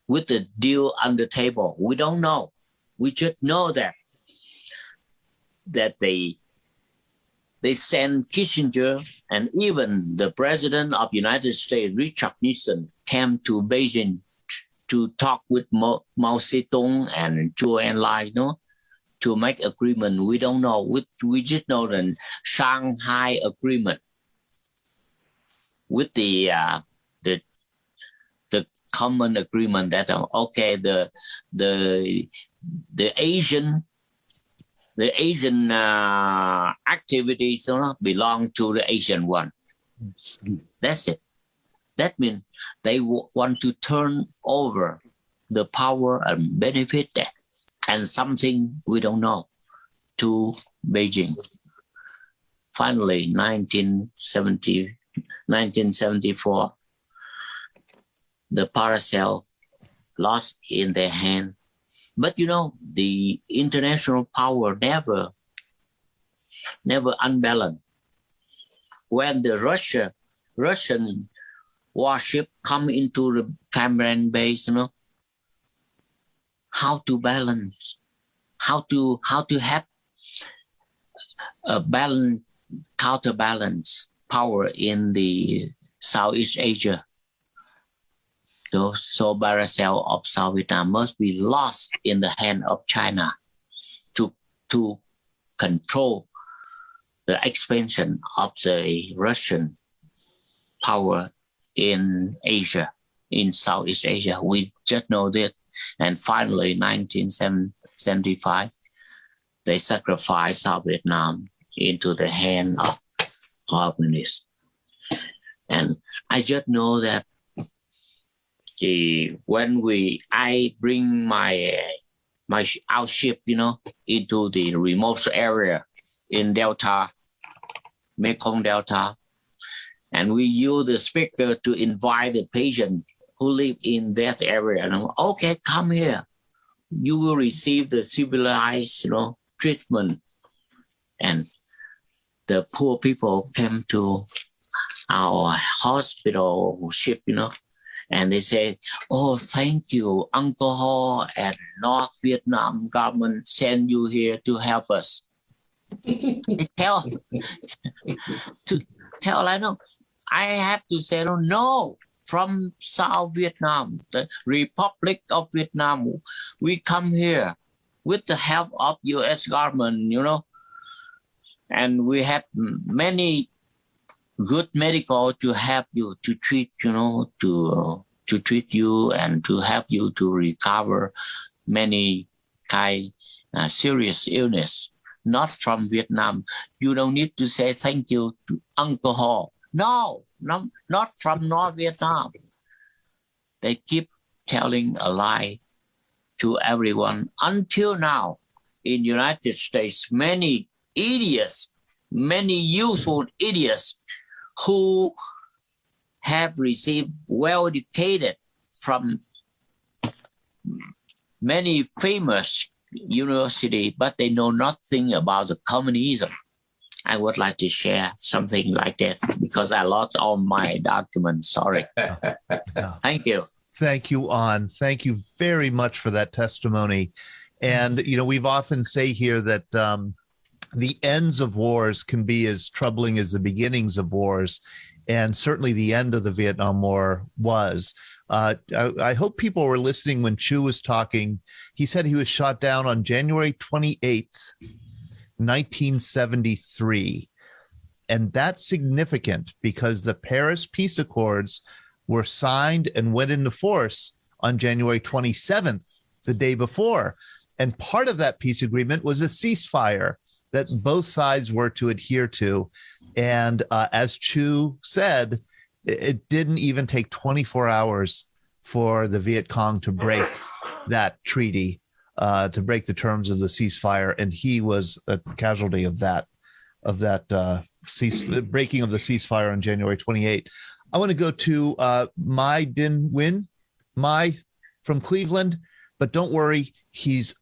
with the deal on the table. We don't know. We just know that they sent Kissinger and even the president of United States, Richard Nixon, came to Beijing to talk with Mao Zedong and Zhou Enlai, to make agreement. We don't know. We just know the Shanghai Agreement with the common agreement that the Asian activities belong to the Asian one. That's it. That means they want to turn over the power and benefit and something we don't know to Beijing. Finally, 1974, the paracel lost in their hand. But the international power never unbalanced. When the Russia Russian warship come into the Cameron base, how to balance, how to have a counterbalance power in the Southeast Asia. So Paracel of South Vietnam must be lost in the hand of China to control the expansion of the Russian power in Asia, in Southeast Asia. We just know that. And finally, 1975, they sacrificed South Vietnam into the hand of communists. And I just know that when I bring our ship, into the remote area in Delta, Mekong Delta, and we use the speaker to invite the patient who live in that area. And I'm, okay, come here. You will receive the civilized, treatment. And the poor people came to our hospital ship, and they say, oh, thank you, Uncle Ho and North Vietnam government send you here to help us. tell I know. I have to say, no, from South Vietnam, the Republic of Vietnam, we come here with the help of U.S. government, and we have many good medical to help you to treat, to treat you and to help you to recover many serious illness. Not from Vietnam. You don't need to say thank you to Uncle Ho. No, not from North Vietnam. They keep telling a lie to everyone. Until now, in United States, many idiots, many youthful idiots who have received well-educated from many famous university, but they know nothing about the communism. I would like to share something like that because I lost all my documents. Sorry. Thank you. Thank you, An. Thank you very much for that testimony. And, we've often say here that the ends of wars can be as troubling as the beginnings of wars. And certainly the end of the Vietnam War was. I hope people were listening when Chu was talking. He said he was shot down on January 28th, 1973. And that's significant because the Paris Peace Accords were signed and went into force on January 27th, the day before. And part of that peace agreement was a ceasefire that both sides were to adhere to. And as Chu said, it didn't even take 24 hours for the Viet Cong to break that treaty, to break the terms of the ceasefire. And he was a casualty of that breaking of the ceasefire on January 28. I want to go to Mai Din Win, Mai from Cleveland, but don't worry, he's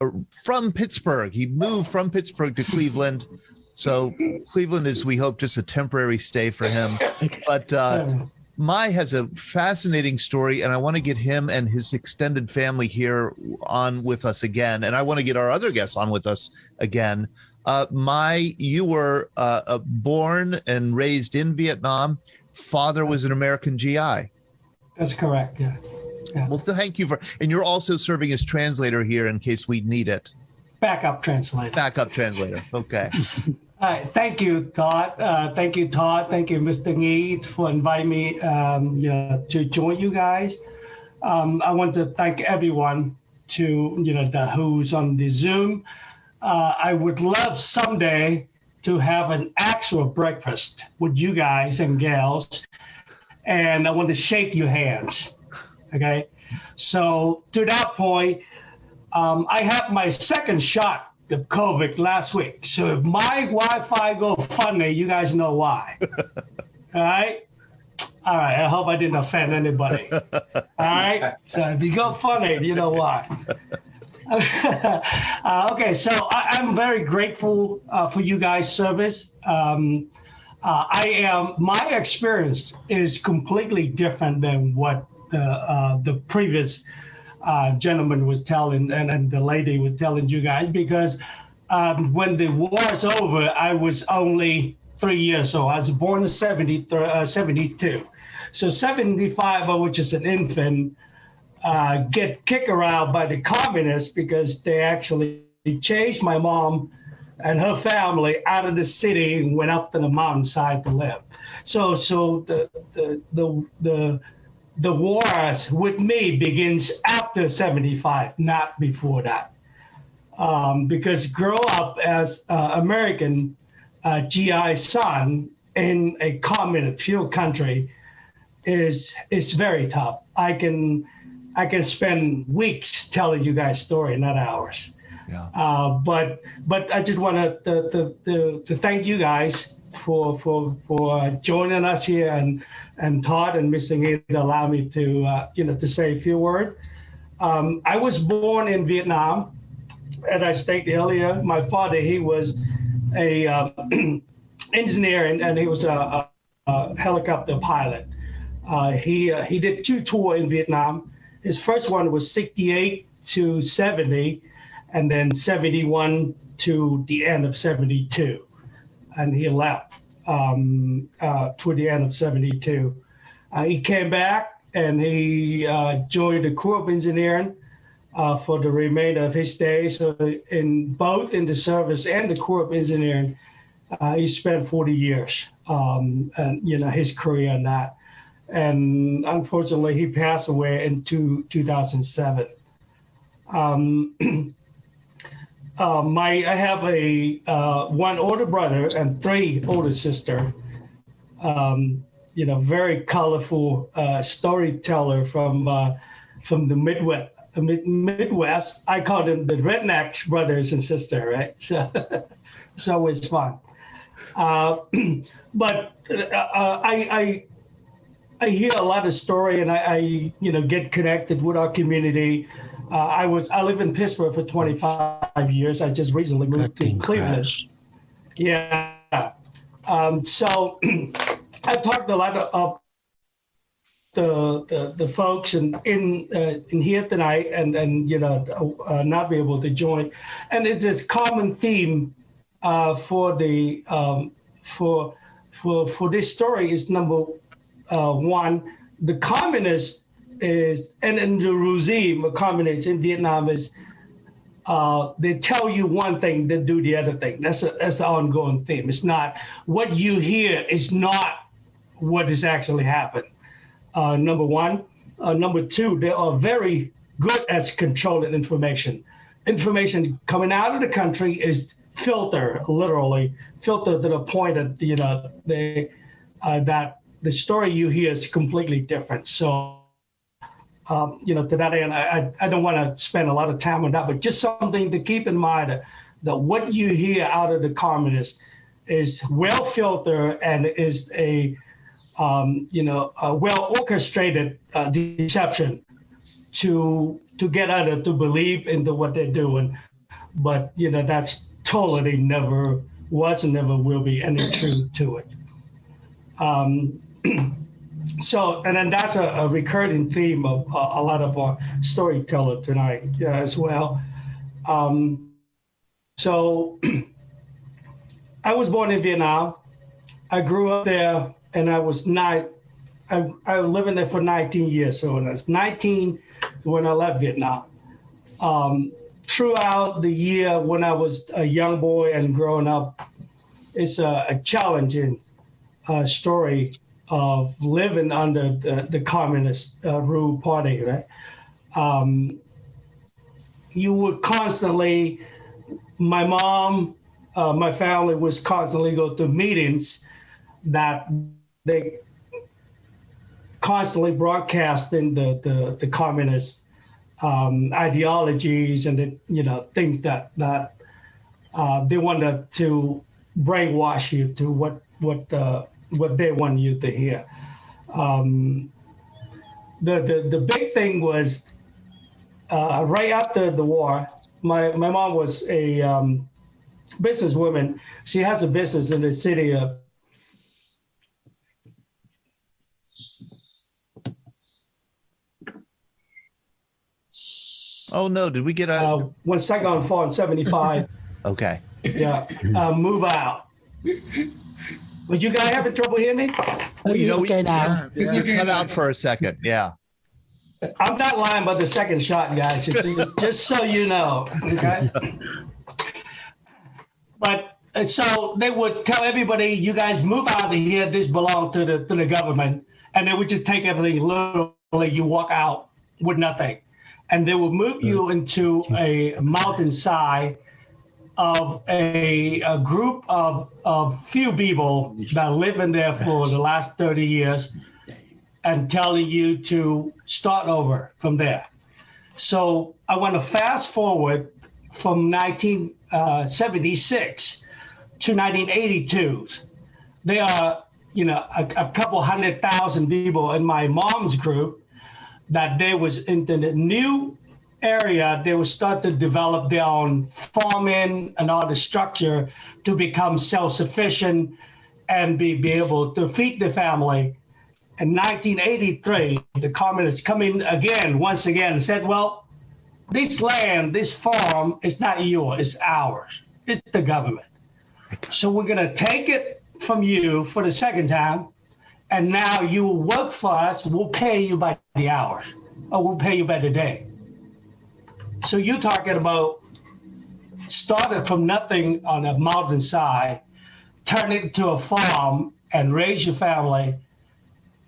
from Pittsburgh. He moved from Pittsburgh to Cleveland. So Cleveland is, we hope, just a temporary stay for him. But Mai has a fascinating story, and I want to get him and his extended family here on with us again. And I want to get our other guests on with us again. Mai, you were born and raised in Vietnam. Father was an American GI. That's correct, yeah. Well, thank you and you're also serving as translator here in case we need it. Backup translator. Backup translator, okay. All right, thank you, Todd. Thank you, Todd. Thank you, Mr. Nghi, for inviting me to join you guys. I want to thank everyone who's on the Zoom. I would love someday to have an actual breakfast with you guys and gals, and I want to shake your hands. Okay, so to that point, I had my second shot of COVID last week. So if my Wi-Fi go funny, you guys know why. All right. I hope I didn't offend anybody. All right. So if you go funny, you know why. Okay. So I'm very grateful for you guys' service. My experience is completely different than what the previous gentleman was telling and the lady was telling you guys, because when the war is over, I was only 3 years old. I was born in 72. So 75, which is an infant, get kicked around by the communists because they actually chased my mom and her family out of the city and went up to the mountainside to live. So the wars with me begins after 75, not before that. Because grow up as American GI son in a communist fuel country is very tough. I can spend weeks telling you guys story, not hours. Yeah. But I just want to thank you guys for joining us here, and Todd and Mr. Nghi to allow me to to say a few words. I was born in Vietnam, as I stated earlier. My father, he was a engineer and he was a helicopter pilot. He did 2 tours in Vietnam. His first one was 68 to 70, and then 71 to the end of 72. And he left toward the end of 72. He came back and he joined the Corps of Engineering for the remainder of his days. So in both in the service and the Corps of Engineering, he spent 40 years, and his career in that. And unfortunately, he passed away in 2007. I have one older brother and 3 older sister. Very colorful storyteller from the Midwest. I call them the rednecks brothers and sister, right? So it's always fun. But I hear a lot of story, and I get connected with our community. I live in Pittsburgh for 25 years. I just recently moved to Cleveland. Yeah. So I talked a lot of the folks in here tonight, and not be able to join. And it's this common theme for the for this story is number one, the communists is, and the regime of communists in Vietnam is, they tell you one thing, they do the other thing. That's the ongoing theme. It's not what you hear is not what has actually happened. Number one. Number two, they are very good at controlling information. Information coming out of the country is literally filtered to the point that that the story you hear is completely different. So, to that end, I don't want to spend a lot of time on that, but just something to keep in mind that what you hear out of the communists is well filtered and is a well orchestrated deception to get others to believe into what they're doing. But that's totally never was and never will be any truth to it. So, and then that's a recurring theme of a lot of our storyteller tonight as well. So I was born in Vietnam. I grew up there, and I was I lived in there for 19 years. So when I was 19, when I left Vietnam. Throughout the year when I was a young boy and growing up, it's a challenging story of living under the communist rule party, right? You would constantly, my mom, my family was constantly go to meetings that they constantly broadcasting the communist ideologies and the things that they wanted to brainwash you to what they want you to hear. The big thing was right after the war. My mom was a businesswoman. She has a business in the city of Oh no, did we get a? When Saigon fell in 75. Okay. Yeah, move out. Was you guys having trouble hearing me? Well, you know, okay now. you cut out for a second. Yeah. I'm not lying about the second shot, guys. Just so you know, okay? But so they would tell everybody, "You guys move out of here. This belongs to the government," and they would just take everything literally. You walk out with nothing, and they would move you into a mountainside of a group of few people that live in there for the last 30 years and telling you to start over from there. So I want to fast forward from 1976 to 1982. There are, a couple 100,000 people in my mom's group that they was in the new area. They would start to develop their own farming and all the structure to become self-sufficient and be able to feed the family. In 1983, the communists come in once again, and said, well, this land, this farm is not yours, it's ours. It's the government. So we're going to take it from you for the second time, and now you will work for us. We'll pay you by the hours, or we'll pay you by the day. So you're talking about started from nothing on a mountainside, turn it into a farm and raise your family.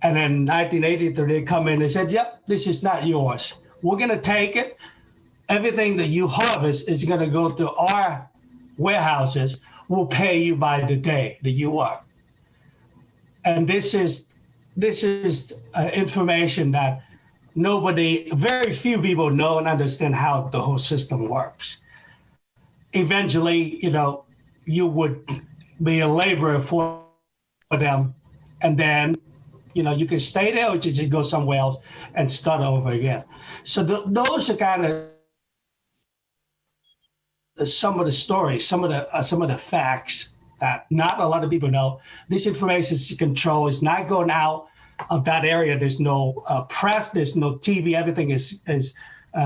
And then 1983, they come in and said, yep, this is not yours. We're going to take it. Everything that you harvest is going to go to our warehouses. We'll pay you by the day that you work. And this is information that very few people know and understand how the whole system works. Eventually, you would be a laborer for them, and then, you can stay there or you just go somewhere else and start over again. So those are kind of some of the stories, some of the facts that not a lot of people know. This information is controlled. It's not going out of that area. There's no press, there's no TV, everything is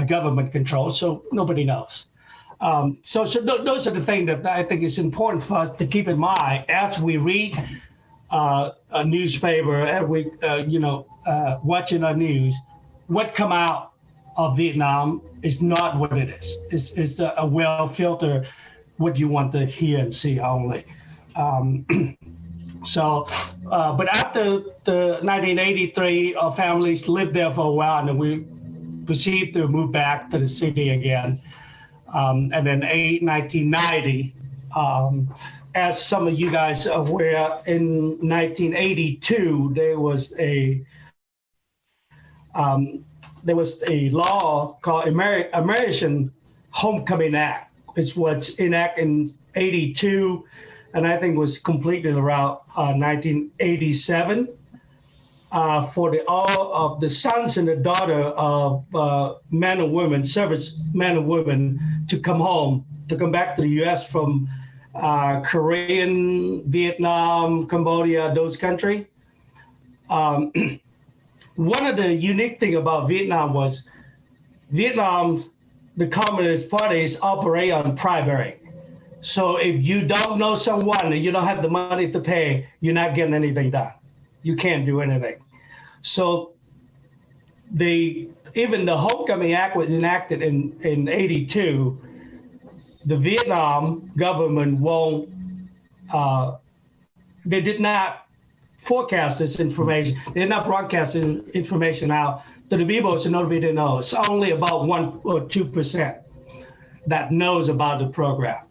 government controlled, so nobody knows. So those are the things that I think is important for us to keep in mind as we read a newspaper, as we watching our news. What come out of Vietnam is not what it is. It's a well filter what you want to hear and see only. But after the 1983, our families lived there for a while, and then we proceeded to move back to the city again. And then 1990, as some of you guys are aware, in 1982, there was a law called American Homecoming Act. It was enacted in 82, and I think was completed around 1987 for all of the sons and the daughter of men and women, service men and women, to come home, to come back to the U.S. from Korean, Vietnam, Cambodia, those countries. One of the unique thing about Vietnam was Vietnam, the Communist parties operate on primary. So if you don't know someone and you don't have the money to pay, you're not getting anything done. You can't do anything. So even the Homecoming Act was enacted in 82. The Vietnam government they did not forecast this information. They did not broadcast this information out to the people, so nobody didn't know. It's only about 1 or 2% that knows about the program.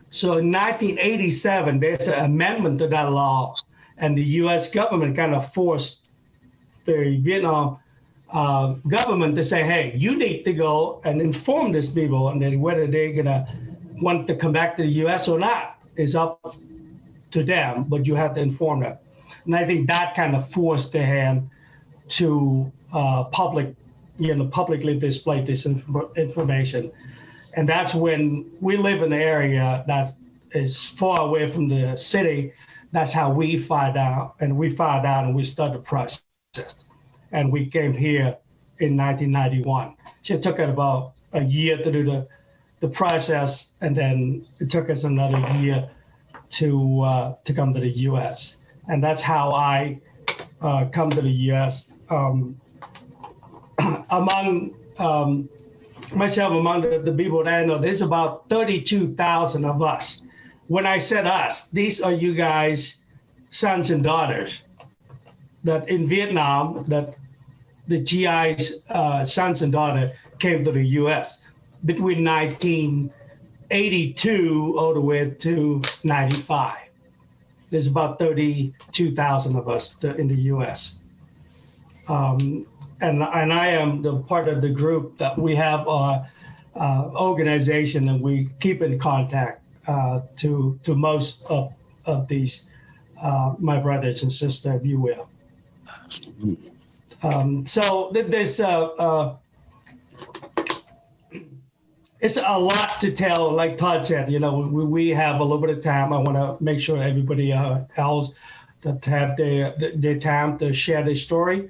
So in 1987, there's an amendment to that law, and the U.S. government kind of forced the Vietnam government to say, hey, you need to go and inform these people, and then whether they're going to want to come back to the U.S. or not is up to them, but you have to inform them. And I think that kind of forced the hand to publicly display this information. And that's when we live in an area that is far away from the city. That's how we find out, and we started the process. And we came here in 1991. So it took about a year to do the process, and then it took us another year to come to the U.S. And that's how I come to the U.S. Among myself, among the people that I know, there's about 32,000 of us. When I said us, these are you guys' sons and daughters that in Vietnam, that the GI's sons and daughters came to the U.S. between 1982 all the way to 95. There's about 32,000 of us in the U.S. And I am the part of the group that we have our organization, and we keep in contact to most of these my brothers and sisters, if you will. So there's it's a lot to tell. Like Todd said, we have a little bit of time. I want to make sure everybody else that have their time to share their story.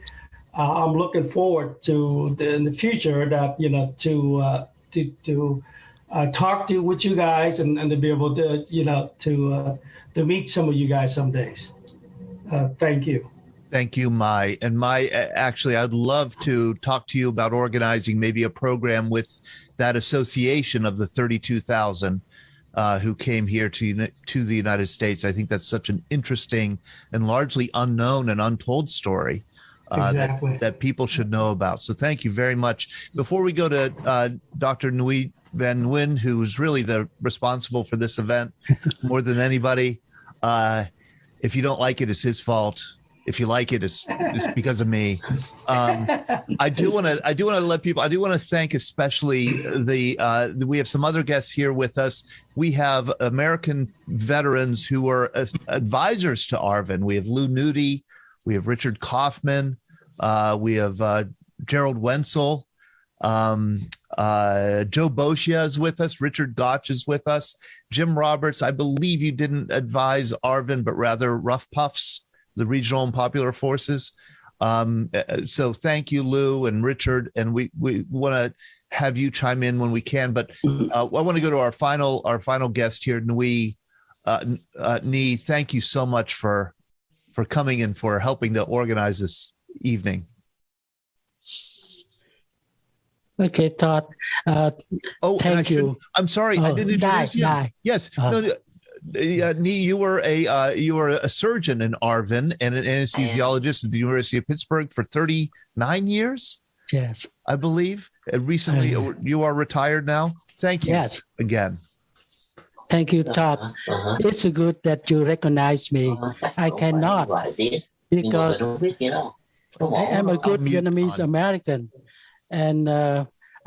I'm looking forward to in the future that to talk to with you guys and to be able to to meet some of you guys some days. Thank you. Thank you, Mai. And Mai, actually, I'd love to talk to you about organizing maybe a program with that association of the 32,000 who came here to the United States. I think that's such an interesting and largely unknown and untold story that people should know about. So thank you very much. Before we go to Dr. Nguyen Van Nguyen, who's really the responsible for this event more than anybody, if you don't like it, it's his fault. If you like it, it's because of me. I do want to let people. I do want to thank especially we have some other guests here with us. We have American veterans who are advisors to Arvin. We have Lou Nudie, we have Richard Kaufman, we have Gerald Wenzel, Joe Boschia is with us, Richard Gotch is with us, Jim Roberts. I believe you didn't advise Arvin, but rather Rough Puffs, the regional and popular forces. So thank you, Lou and Richard. And we want to have you chime in when we can. But I want to go to our final guest here, Nui. Nhi, thank you so much for coming and for helping to organize this evening. Okay, Todd. Thank you. I'm sorry, I didn't introduce you. Yes. Nhi, you were a surgeon in Arvin and an anesthesiologist at the University of Pittsburgh for 39 years. Yes, I believe. Recently, you are retired now. Thank you. Yes. Again. Thank you, Todd. It's good that you recognize me. I cannot because I am a good Vietnamese American, and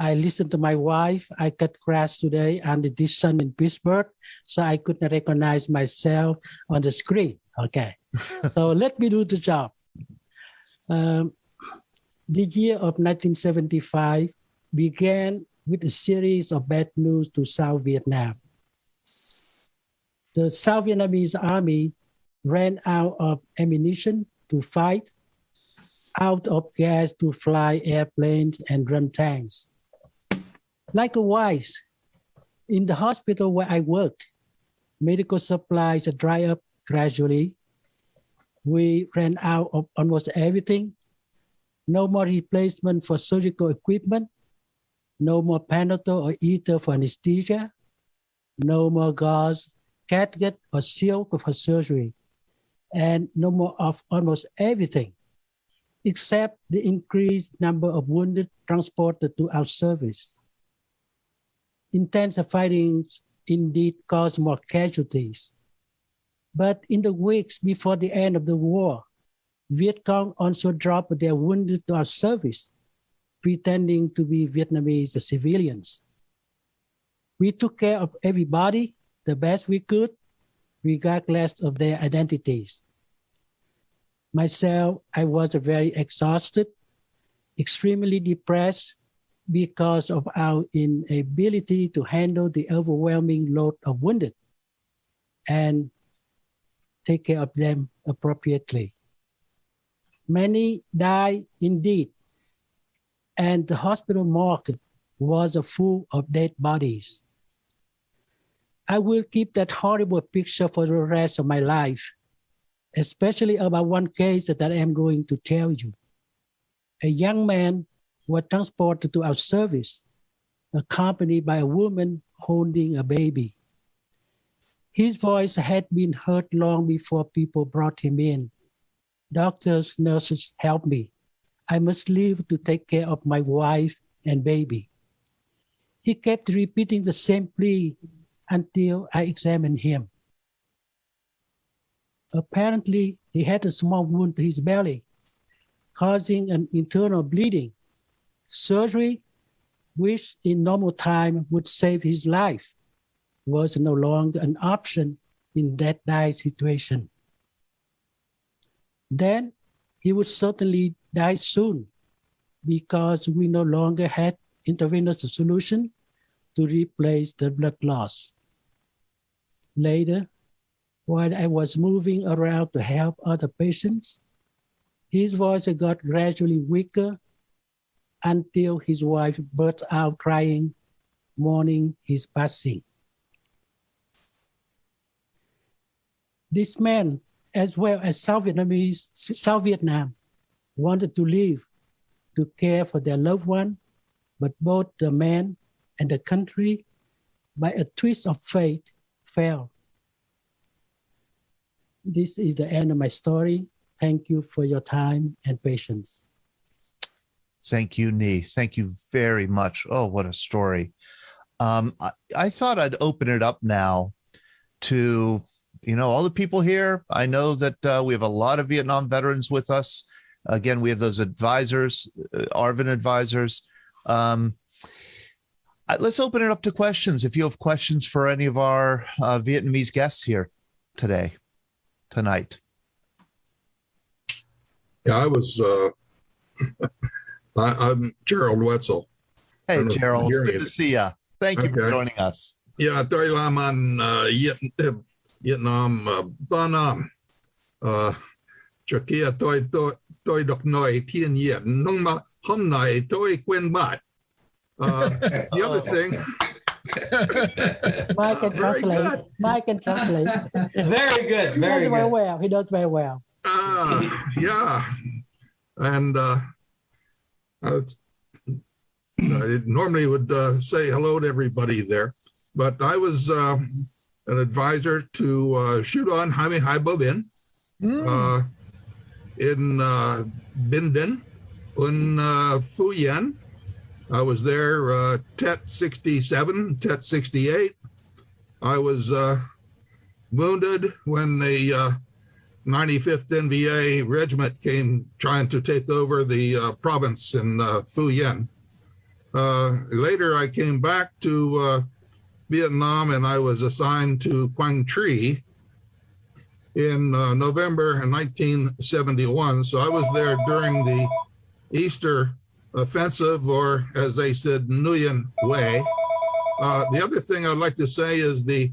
I listened to my wife. I got class today under this sun in Pittsburgh, so I could not recognize myself on the screen. Okay, so let me do the job. The year of 1975 began with a series of bad news to South Vietnam. The South Vietnamese army ran out of ammunition to fight, out of gas to fly airplanes and run tanks. Likewise, in the hospital where I worked, medical supplies dry up gradually. We ran out of almost everything. No more replacement for surgical equipment. No more Panadol or ether for anesthesia. No more gauze, catgut, or silk for surgery. And no more of almost everything, except the increased number of wounded transported to our service. Intense fighting indeed caused more casualties. But in the weeks before the end of the war, Viet Cong also dropped their wounded to our service, pretending to be Vietnamese civilians. We took care of everybody the best we could, regardless of their identities. Myself, I was very exhausted, extremely depressed because of our inability to handle the overwhelming load of wounded and take care of them appropriately. Many died indeed, and the hospital morgue was full of dead bodies. I will keep that horrible picture for the rest of my life, especially about one case that I am going to tell you. A young man was transported to our service, accompanied by a woman holding a baby. His voice had been heard long before people brought him in. Doctors, nurses, help me. I must leave to take care of my wife and baby. He kept repeating the same plea until I examined him. Apparently, he had a small wound to his belly, causing an internal bleeding. Surgery, which in normal time would save his life, was no longer an option in that dire situation. Then he would certainly die soon because we no longer had intravenous solution to replace the blood loss. Later, while I was moving around to help other patients, his voice got gradually weaker until his wife burst out crying, mourning his passing. This man, as well as South Vietnam, wanted to live, to care for their loved one, but both the man and the country, by a twist of fate, fell. This is the end of my story. Thank you for your time and patience. Thank you, Nee. Thank you very much. Oh, what a story. I thought I'd open it up now to, all the people here. I know that we have a lot of Vietnam veterans with us. Again, we have those advisors, ARVN advisors. Let's open it up to questions. If you have questions for any of our Vietnamese guests here tonight. Yeah, I'm Gerald Wetzel. Hey, Gerald, good to see you. Thank you for joining us. Yeah, tôi làm ăn Vietnam ba năm. Trước kia tôi đọc nói tiếng Việt, nhưng mà hôm nay tôi quên mất. The other thing. Mike can translate. Mike can translate. Very good. Very good. Very well. He does very well. Yeah, and I normally would say hello to everybody there, but I was an advisor to Shoot On Jaime Hai Bo Bin in Binh Dinh in Phu Yen. I was there Tet 67, Tet 68. I was wounded when the 95th NVA regiment came trying to take over the province in Phu Yen. Later, I came back to Vietnam and I was assigned to Quang Tri in November 1971. So I was there during the Easter offensive, or as they said, Nguyen Way. The other thing I'd like to say is the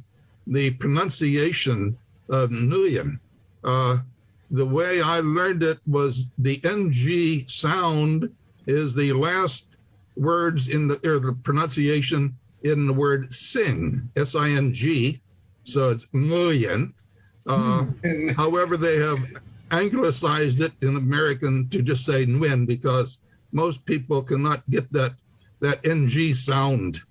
pronunciation of Nguyen. The way I learned it was the NG sound is the last words in the pronunciation in the word sing, S-I-N-G. So it's Nguyen. However, they have anglicized it in American to just say Nguyen because most people cannot get that NG sound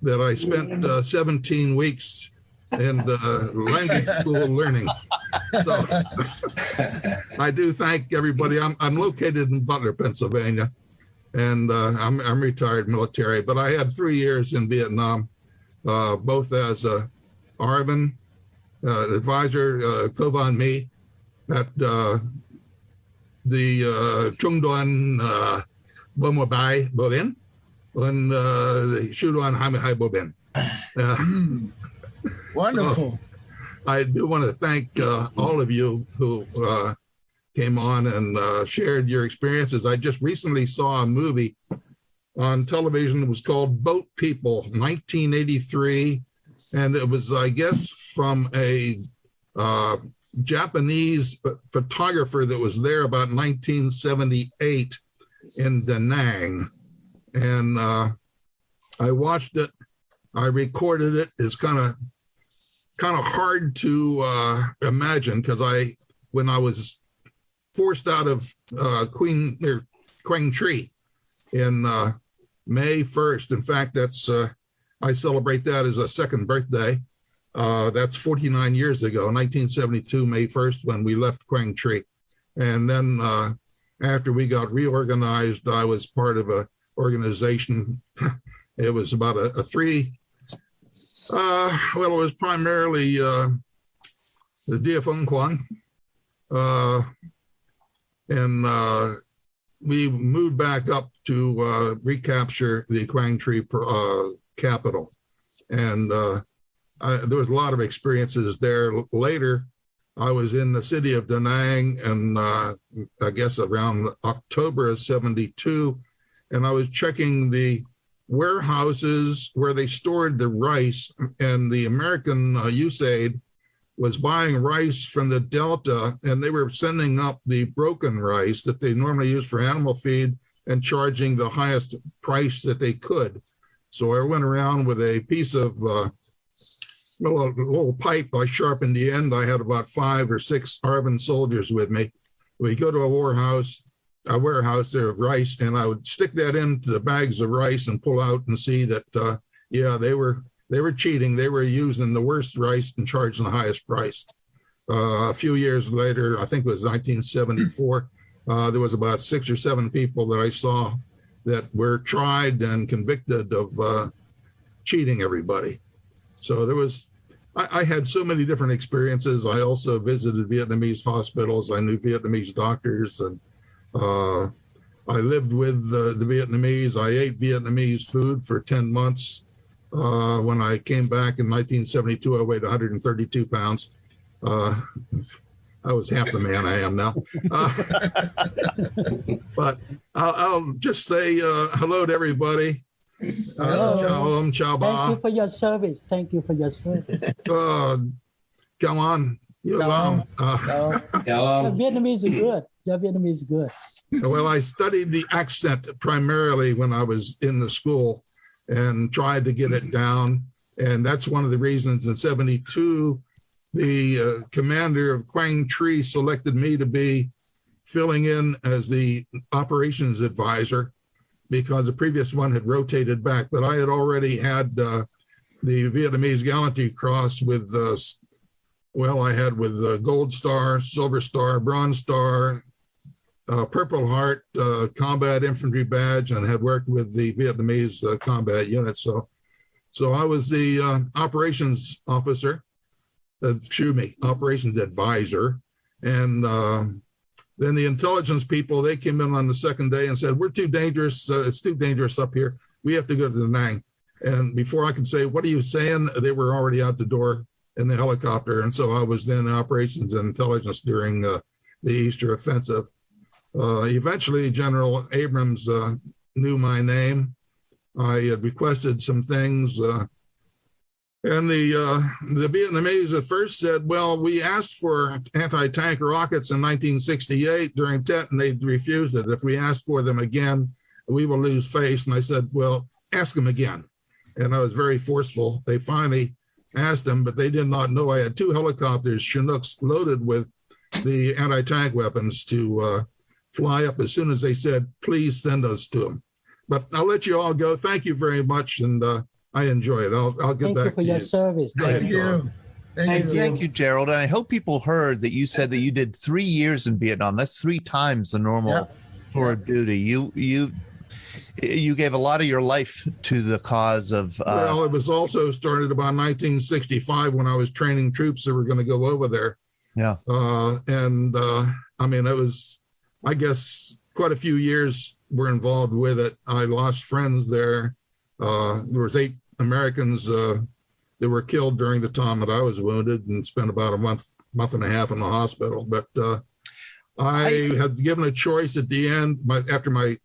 that I spent 17 weeks in the language school learning. So I do thank everybody. I'm located in Butler, Pennsylvania, and I'm retired military, but I had 3 years in Vietnam, both as a ARVN advisor, Co Van Me, at the Trung Đoàn Bo Mo Bai Bo Bin, and the Shoot On Jaime Hai Bo Bin. Wonderful. So I do want to thank all of you who came on and shared your experiences. I just recently saw a movie on television. It was called Boat People, 1983. And it was, I guess, from a Japanese photographer that was there about 1978 in Da Nang. And I watched it. I recorded it. It's kind of hard to imagine because when I was forced out of Quang Tri in May 1st. In fact, that's I celebrate that as a second birthday. That's 49 years ago, 1972, May 1st, when we left Quang Tri. And then after we got reorganized, I was part of a organization. It was about it was primarily the Dia Phung Quang. And we moved back up to recapture the Quang Tri capital. And there was a lot of experiences there. Later, I was in the city of Da Nang, and I guess around October of 72, and I was checking the warehouses where they stored the rice, and the American USAID was buying rice from the Delta, and they were sending up the broken rice that they normally use for animal feed and charging the highest price that they could. So I went around with a piece of, a little pipe. I sharpened the end. I had about 5 or 6 Arvin soldiers with me. We go to a warehouse there of rice, and I would stick that into the bags of rice and pull out and see that, they were cheating. They were using the worst rice and charging the highest price. A few years later, I think it was 1974, there was about 6 or 7 people that I saw that were tried and convicted of cheating everybody. So I had so many different experiences. I also visited Vietnamese hospitals. I knew Vietnamese doctors, and I lived with the Vietnamese. I ate Vietnamese food for 10 months. When I came back in 1972, I weighed 132 pounds. I was half the man I am now. But I'll just say hello to everybody. Shalom, ciao ba. Thank you for your service. Thank you for your service. Come on. Vietnamese is good. Your Vietnamese is good. Well, I studied the accent primarily when I was in the school and tried to get it down. And that's one of the reasons in 72, the commander of Quang Tri selected me to be filling in as the operations advisor because the previous one had rotated back. But I had already had the Vietnamese Gallantry Cross with, I had with Gold Star, Silver Star, Bronze Star, Purple Heart, Combat Infantry Badge, and had worked with the Vietnamese combat units. So I was the operations officer, operations advisor. And then the intelligence people, they came in on the second day and said, we're too dangerous. It's too dangerous up here. We have to go to Da Nang. And before I could say, what are you saying? They were already out the door in the helicopter. And so I was then in operations and intelligence during the Easter offensive. Eventually, General Abrams knew my name. I had requested some things. And the Vietnamese at first said, well, we asked for anti-tank rockets in 1968 during Tet, and they refused it. If we asked for them again, we will lose face. And I said, well, ask them again. And I was very forceful. They finally asked them, but they did not know I had 2 helicopters, Chinooks, loaded with the anti-tank weapons to fly up as soon as they said, please send those to them. But I'll let you all go. Thank you very much. And I enjoy it. I'll get back to you. Thank you for your service. Thank you. Thank you, Gerald. And I hope people heard that you said that you did 3 years in Vietnam. That's 3 times the normal tour of duty. You gave a lot of your life to the cause of. Well, it was also started about 1965 when I was training troops that were going to go over there. Yeah. I mean, it was, I guess, quite a few years were involved with it. I lost friends there. There was 8 Americans that were killed during the time that I was wounded and spent about a month and a half in the hospital. But I had given a choice at the end, after my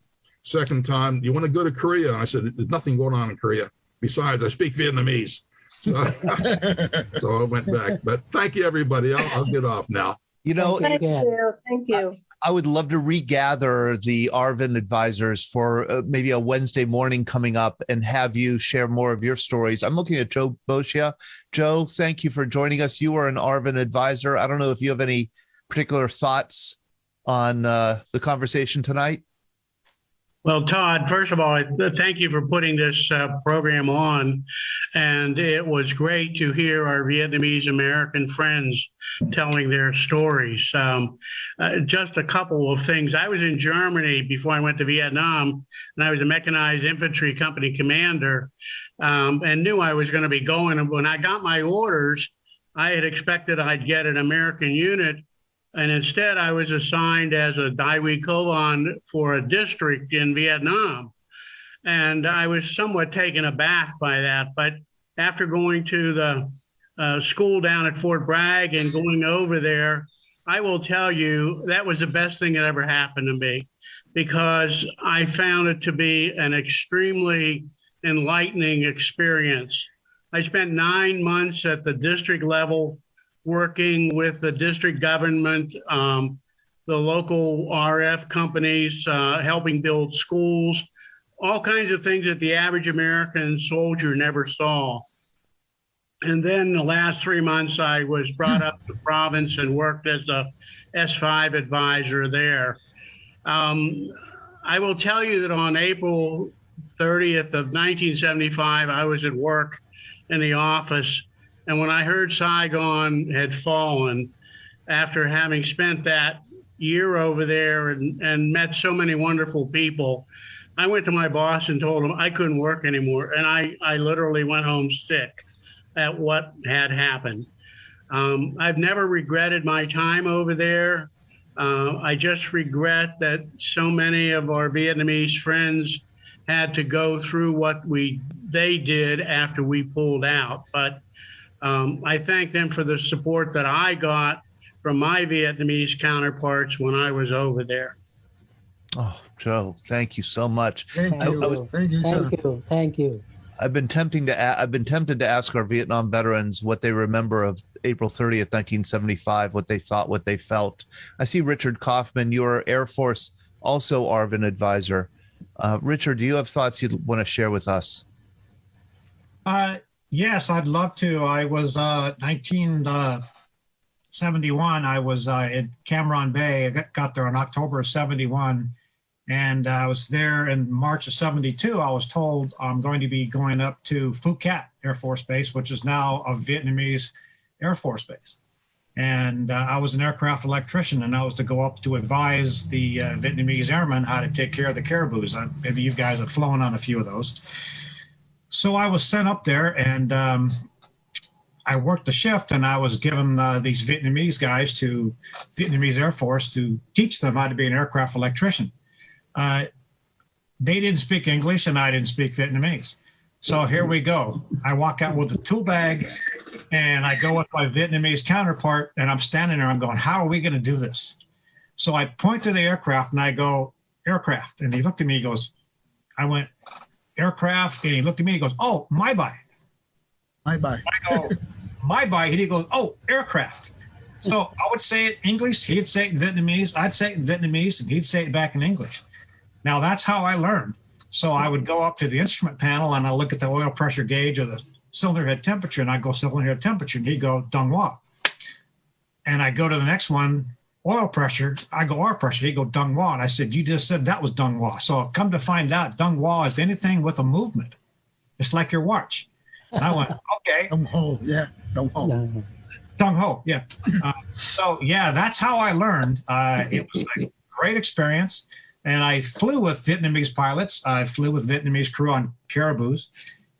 second time, you want to go to Korea? And I said, there's nothing going on in Korea. Besides, I speak Vietnamese. So, so I went back. But thank you, everybody. I'll get off now. You know, Thank you. Thank you. I would love to regather the Arvin advisors for maybe a Wednesday morning coming up and have you share more of your stories. I'm looking at Joe Boschia. Joe, thank you for joining us. You are an Arvin advisor. I don't know if you have any particular thoughts on the conversation tonight. Well, Todd, first of all, thank you for putting this program on. And it was great to hear our Vietnamese American friends telling their stories. Just a couple of things. I was in Germany before I went to Vietnam, and I was a mechanized infantry company commander, and knew I was going to be going. And when I got my orders, I had expected I'd get an American unit. And instead, I was assigned as a Dai Huy Covan for a district in Vietnam. And I was somewhat taken aback by that. But after going to the school down at Fort Bragg and going over there, I will tell you that was the best thing that ever happened to me, because I found it to be an extremely enlightening experience. I spent 9 months at the district level working with the district government, the local RF companies, helping build schools, all kinds of things that the average American soldier never saw. And then the last 3 months, I was brought up to the province and worked as a S5 advisor there. I will tell you that on April 30th of 1975, I was at work in the office. And when I heard Saigon had fallen, after having spent that year over there and met so many wonderful people, I went to my boss and told him I couldn't work anymore. And I literally went home sick at what had happened. I've never regretted my time over there. I just regret that so many of our Vietnamese friends had to go through what they did after we pulled out. But I thank them for the support that I got from my Vietnamese counterparts when I was over there. Oh, Joe, thank you so much. Thank you. Thank you. I've been tempted to ask our Vietnam veterans what they remember of April 30th, 1975, what they thought, what they felt. I see Richard Kaufman, your Air Force, also Arvin advisor. Richard, do you have thoughts you'd want to share with us? Yes, I'd love to. I was 1971. I was in Cam Bay. I got there in October of 71. And I was there in March of 72. I was told I'm going to be going up to Phu Cat Air Force Base, which is now a Vietnamese Air Force Base. And I was an aircraft electrician, and I was to go up to advise the Vietnamese airmen how to take care of the caribous. Maybe you guys have flown on a few of those. So I was sent up there, and I worked the shift, and I was given these Vietnamese guys to Vietnamese Air Force to teach them how to be an aircraft electrician. They didn't speak English, and I didn't speak Vietnamese. So here we go. I walk out with a tool bag, and I go with my Vietnamese counterpart, and I'm standing there. I'm going, how are we going to do this? So I point to the aircraft, and I go, aircraft. And he looked at me. He goes, I went, aircraft. And he looked at me. He goes, oh, my bye. My bye. I go, my bye. And he goes, oh, aircraft. So I would say it in English. He'd say it in Vietnamese. I'd say it in Vietnamese, and he'd say it back in English. Now, that's how I learned. So I would go up to the instrument panel, and I look at the oil pressure gauge or the cylinder head temperature, and I go cylinder head temperature, and he'd go Dong Hoa. And I go to the next one, oil pressure. I go oil pressure. He'd go Dong Hoa. And I said, you just said that was Dong Hoa. So come to find out, Dong Hoa is anything with a movement. It's like your watch. And I went, okay. Dong Ho, yeah. Dong Ho. Dong Ho, yeah. So, yeah, that's how I learned. It was a great experience. And I flew with Vietnamese pilots. I flew with Vietnamese crew on caribous.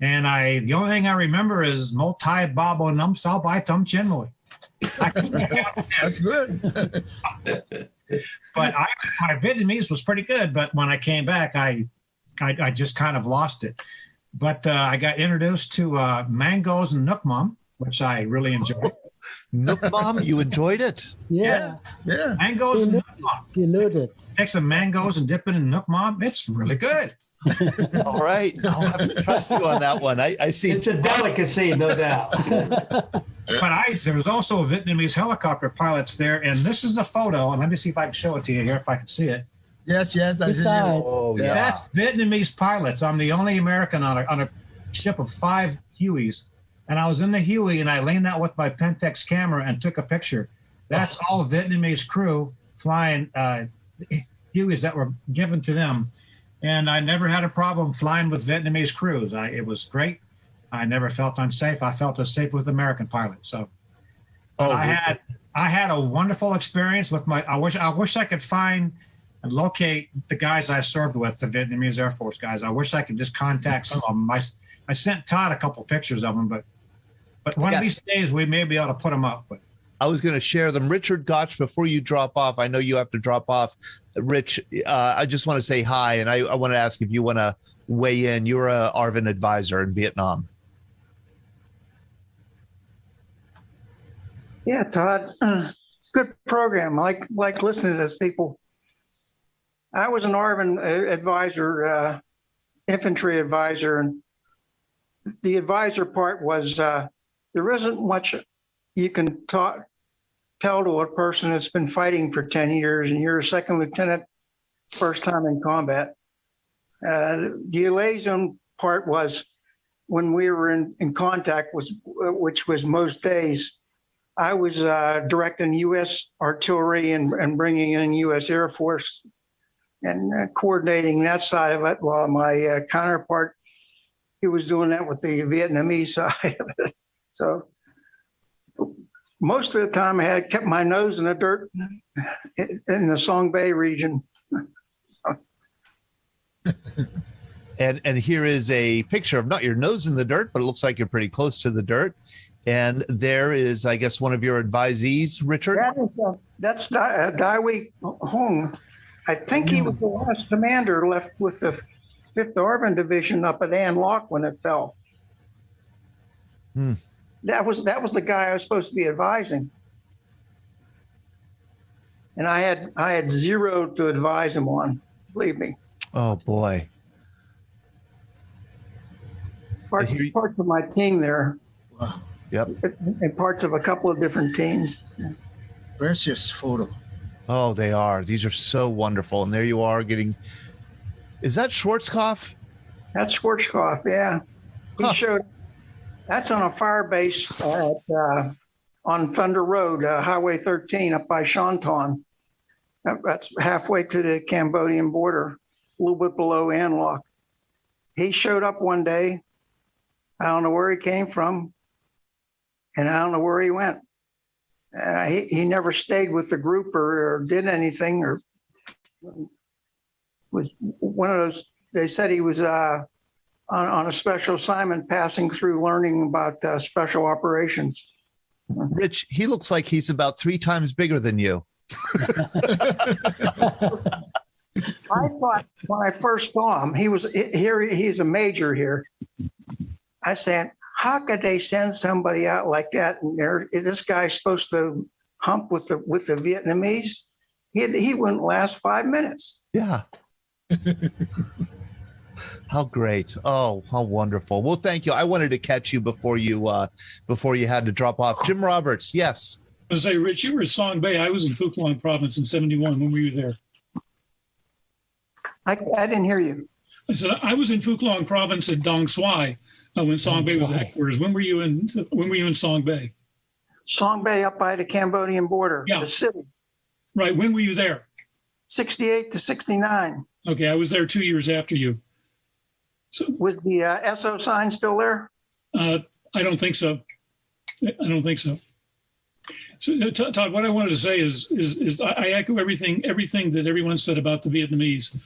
And the only thing I remember is Mo Tai Babo Num Sao Bai Tum Chin Mui. That's good. But my Vietnamese was pretty good. But when I came back, I just kind of lost it. But I got introduced to mangoes and Nuoc Mam, which I really enjoyed. Nuoc Mam, you enjoyed it? Yeah. Mangoes and Nuoc Mam. You loved it. Take some mangoes and dip it in Nuoc Mam. It's really good. All right. I'll have to trust you on that one. I see. It's a delicacy, no doubt. But there was also Vietnamese helicopter pilots there, and this is a photo. And let me see if I can show it to you here, if I can see it. Yes, I see you. Oh, yeah. That's Vietnamese pilots. I'm the only American on a ship of 5 Hueys. And I was in the Huey, and I leaned out with my Pentax camera and took a picture. That's all Vietnamese crew flying Hueys that were given to them. And I never had a problem flying with Vietnamese crews. It was great. I never felt unsafe. I felt as safe with American pilots. So I had a wonderful experience with I wish I could find and locate the guys I served with, the Vietnamese Air Force guys. I wish I could just contact some of them. I sent Todd a couple pictures of them, but one of these days we may be able to put them up. But I was going to share them. Richard Gotch, before you drop off, I know you have to drop off. Rich, I just want to say hi, and I want to ask if you want to weigh in. You're a ARVN advisor in Vietnam. Yeah, Todd, it's a good program. I like listening to those people. I was an ARVN advisor, infantry advisor, and the advisor part was there isn't much you can tell to a person that's been fighting for 10 years and you're a second lieutenant, first time in combat. The liaison part was when we were in contact, which was most days. I was directing U.S. artillery and bringing in U.S. Air Force and coordinating that side of it, while my counterpart, he was doing that with the Vietnamese side of it. So most of the time I had kept my nose in the dirt in the Song Bay region. And here is a picture of not your nose in the dirt, but it looks like you're pretty close to the dirt. And there is, I guess, one of your advisees, Richard? That's Dai Wei Hong. I think he was the last commander left with the 5th ARVN Division up at An Loc when it fell. That was the guy I was supposed to be advising. And I had 0 to advise him on, believe me. Oh, boy. Parts of my team there. Wow. Yep. And parts of a couple of different teams. Precious photo. Oh, they are. These are so wonderful. And there you are getting. Is that Schwarzkopf? That's Schwarzkopf, yeah. He showed. That's on a fire base on Thunder Road, Highway 13 up by Shanton. That's halfway to the Cambodian border, a little bit below An Loc. He showed up one day. I don't know where he came from, and I don't know where he went. He never stayed with the group or did anything, or was one of those. They said he was on a special assignment, passing through, learning about special operations. Rich, he looks like he's about 3 times bigger than you. I thought when I first saw him, he was here. He's a major here. I said, how could they send somebody out like that? And this guy's supposed to hump with the Vietnamese. He wouldn't last 5 minutes. Yeah. How great. Oh, how wonderful. Well, thank you. I wanted to catch you before you had to drop off. Jim Roberts, yes. I was going to say, Rich, you were at Song Bay. I was in Phu Quang province in 71. When were you there? I didn't hear you. I said, I was in Phu Quang province at Dong Xuai when Song Bay was headquarters. When were you in Song Bay? Song Bay up by the Cambodian border, the city. Right. When were you there? 68 to 69. Okay. I was there 2 years after you. So, was the SO sign still there? I don't think so. So, Todd, what I wanted to say is I echo everything that everyone said about the Vietnamese.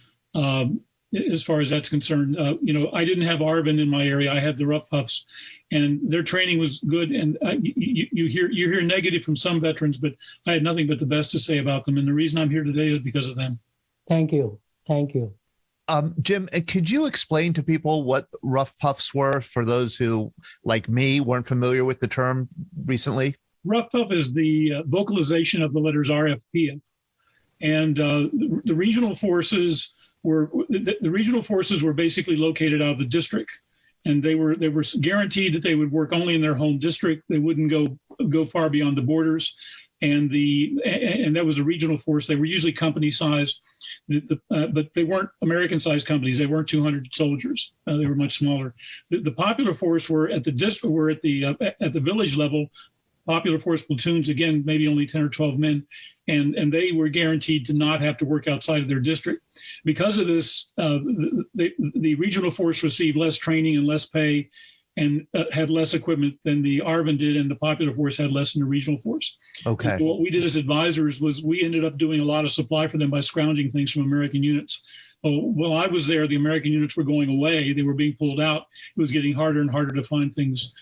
As far as that's concerned, I didn't have ARVN in my area. I had the Rough Puffs, and their training was good. And you hear negative from some veterans, but I had nothing but the best to say about them. And the reason I'm here today is because of them. Thank you. Jim, could you explain to people what Rough Puffs were for those who, like me, weren't familiar with the term recently? Rough Puff is the vocalization of the letters RFPF, and the regional forces were basically located out of the district, and they were guaranteed that they would work only in their home district. They wouldn't go go far beyond the borders. And that was a regional force. They were usually company size, but they weren't American-sized companies. They weren't 200 soldiers. They were much smaller. The popular force were at the village level. Popular force platoons, again, maybe only 10 or 12 men, and they were guaranteed to not have to work outside of their district. Because of this, the regional force received less training and less pay, and had less equipment than the ARVN did, and the popular force had less than the regional force. Okay. And so what we did as advisors was we ended up doing a lot of supply for them by scrounging things from American units. While I was there, the American units were going away. They were being pulled out. It was getting harder and harder to find things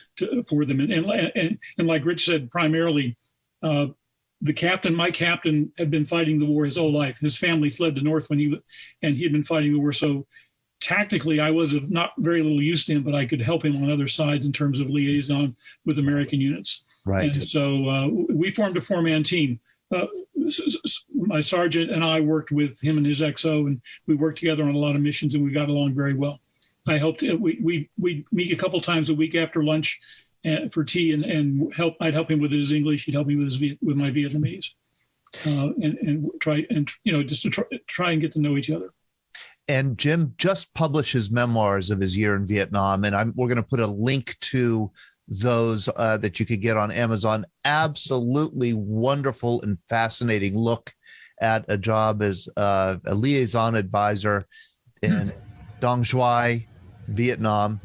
for them. And like Rich said, primarily, my captain had been fighting the war his whole life. His family fled the North and he had been fighting the war. So tactically, I was of not very little use to him, but I could help him on other sides in terms of liaison with American units. Right. And so we formed a four-man team. My sergeant and I worked with him and his XO, and we worked together on a lot of missions, and we got along very well. I helped. We meet a couple times a week after lunch for tea, and help. I'd help him with his English. He'd help me with my Vietnamese, and try just to try and get to know each other. And Jim just published his memoirs of his year in Vietnam, and we're going to put a link to those that you could get on Amazon. Absolutely wonderful and fascinating look at a job as a liaison advisor in Dong Xuai, Vietnam.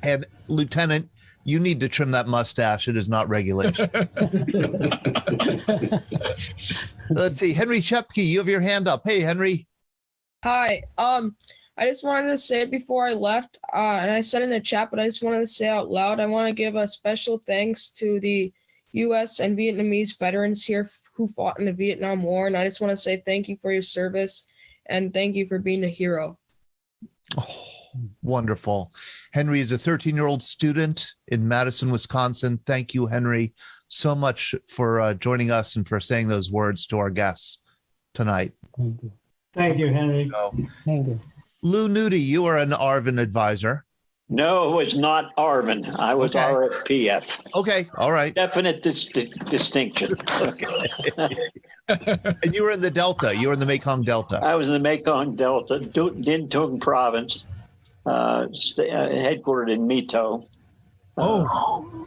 And Lieutenant, you need to trim that mustache. It is not regulation. Let's see. Henry Shepke, you have your hand up. Hey, Henry. Hi. I just wanted to say before I left, and I said in the chat, but I just wanted to say out loud, I want to give a special thanks to the U.S. and Vietnamese veterans here who fought in the Vietnam War. And I just want to say thank you for your service and thank you for being a hero. Oh, wonderful. Henry is a 13-year-old student in Madison, Wisconsin. Thank you, Henry, so much for joining us and for saying those words to our guests tonight. Thank you. Thank you, Henry. Thank you. Lou Nudie, you are an ARVN advisor. No, it was not ARVN. I was RFPF. Okay, all right. Definite distinction. And you were in the Delta. You were in the Mekong Delta. I was in the Mekong Delta, Din Tung Province, headquartered in Mito.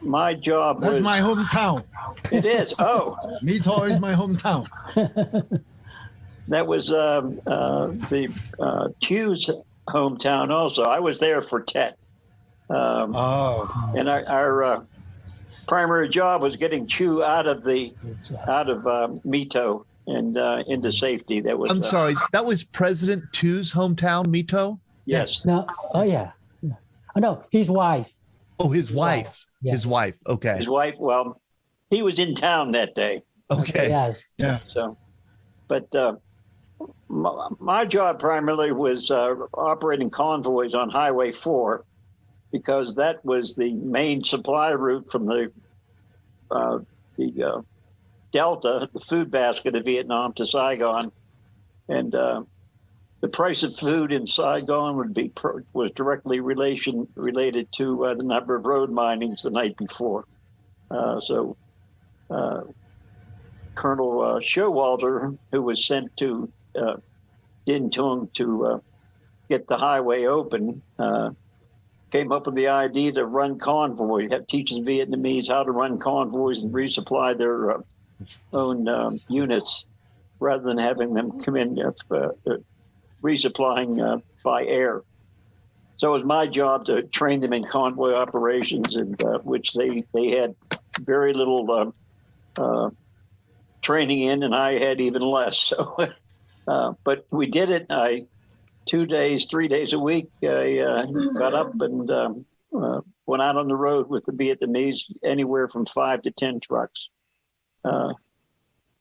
My job was... That's my hometown. It is? Oh. Mito is my hometown. That was the Q's hometown also. I was there for Tet. And our primary job was getting Chu out of Mito and into safety. That was. I'm sorry, that was President Tu's hometown, Mito? Yes. No. Oh yeah. Oh no, his wife. Oh, his wife. Yeah. His wife. Okay. His wife. Well, he was in town that day. Okay. Yes. Yeah. So, but my job primarily was operating convoys on Highway 4, because that was the main supply route from the Delta, the food basket of Vietnam, to Saigon, and the price of food in Saigon was directly related to the number of road minings the night before. So Colonel Showalter, who was sent to Din Tung to get the highway open, came up with the idea to run convoy, teaches Vietnamese how to run convoys and resupply their own units, rather than having them come in resupplying by air. So it was my job to train them in convoy operations, and which they had very little training in, and I had even less. So, but we did it. 2 days, 3 days a week, I got up and went out on the road with the Vietnamese, anywhere from 5 to 10 trucks.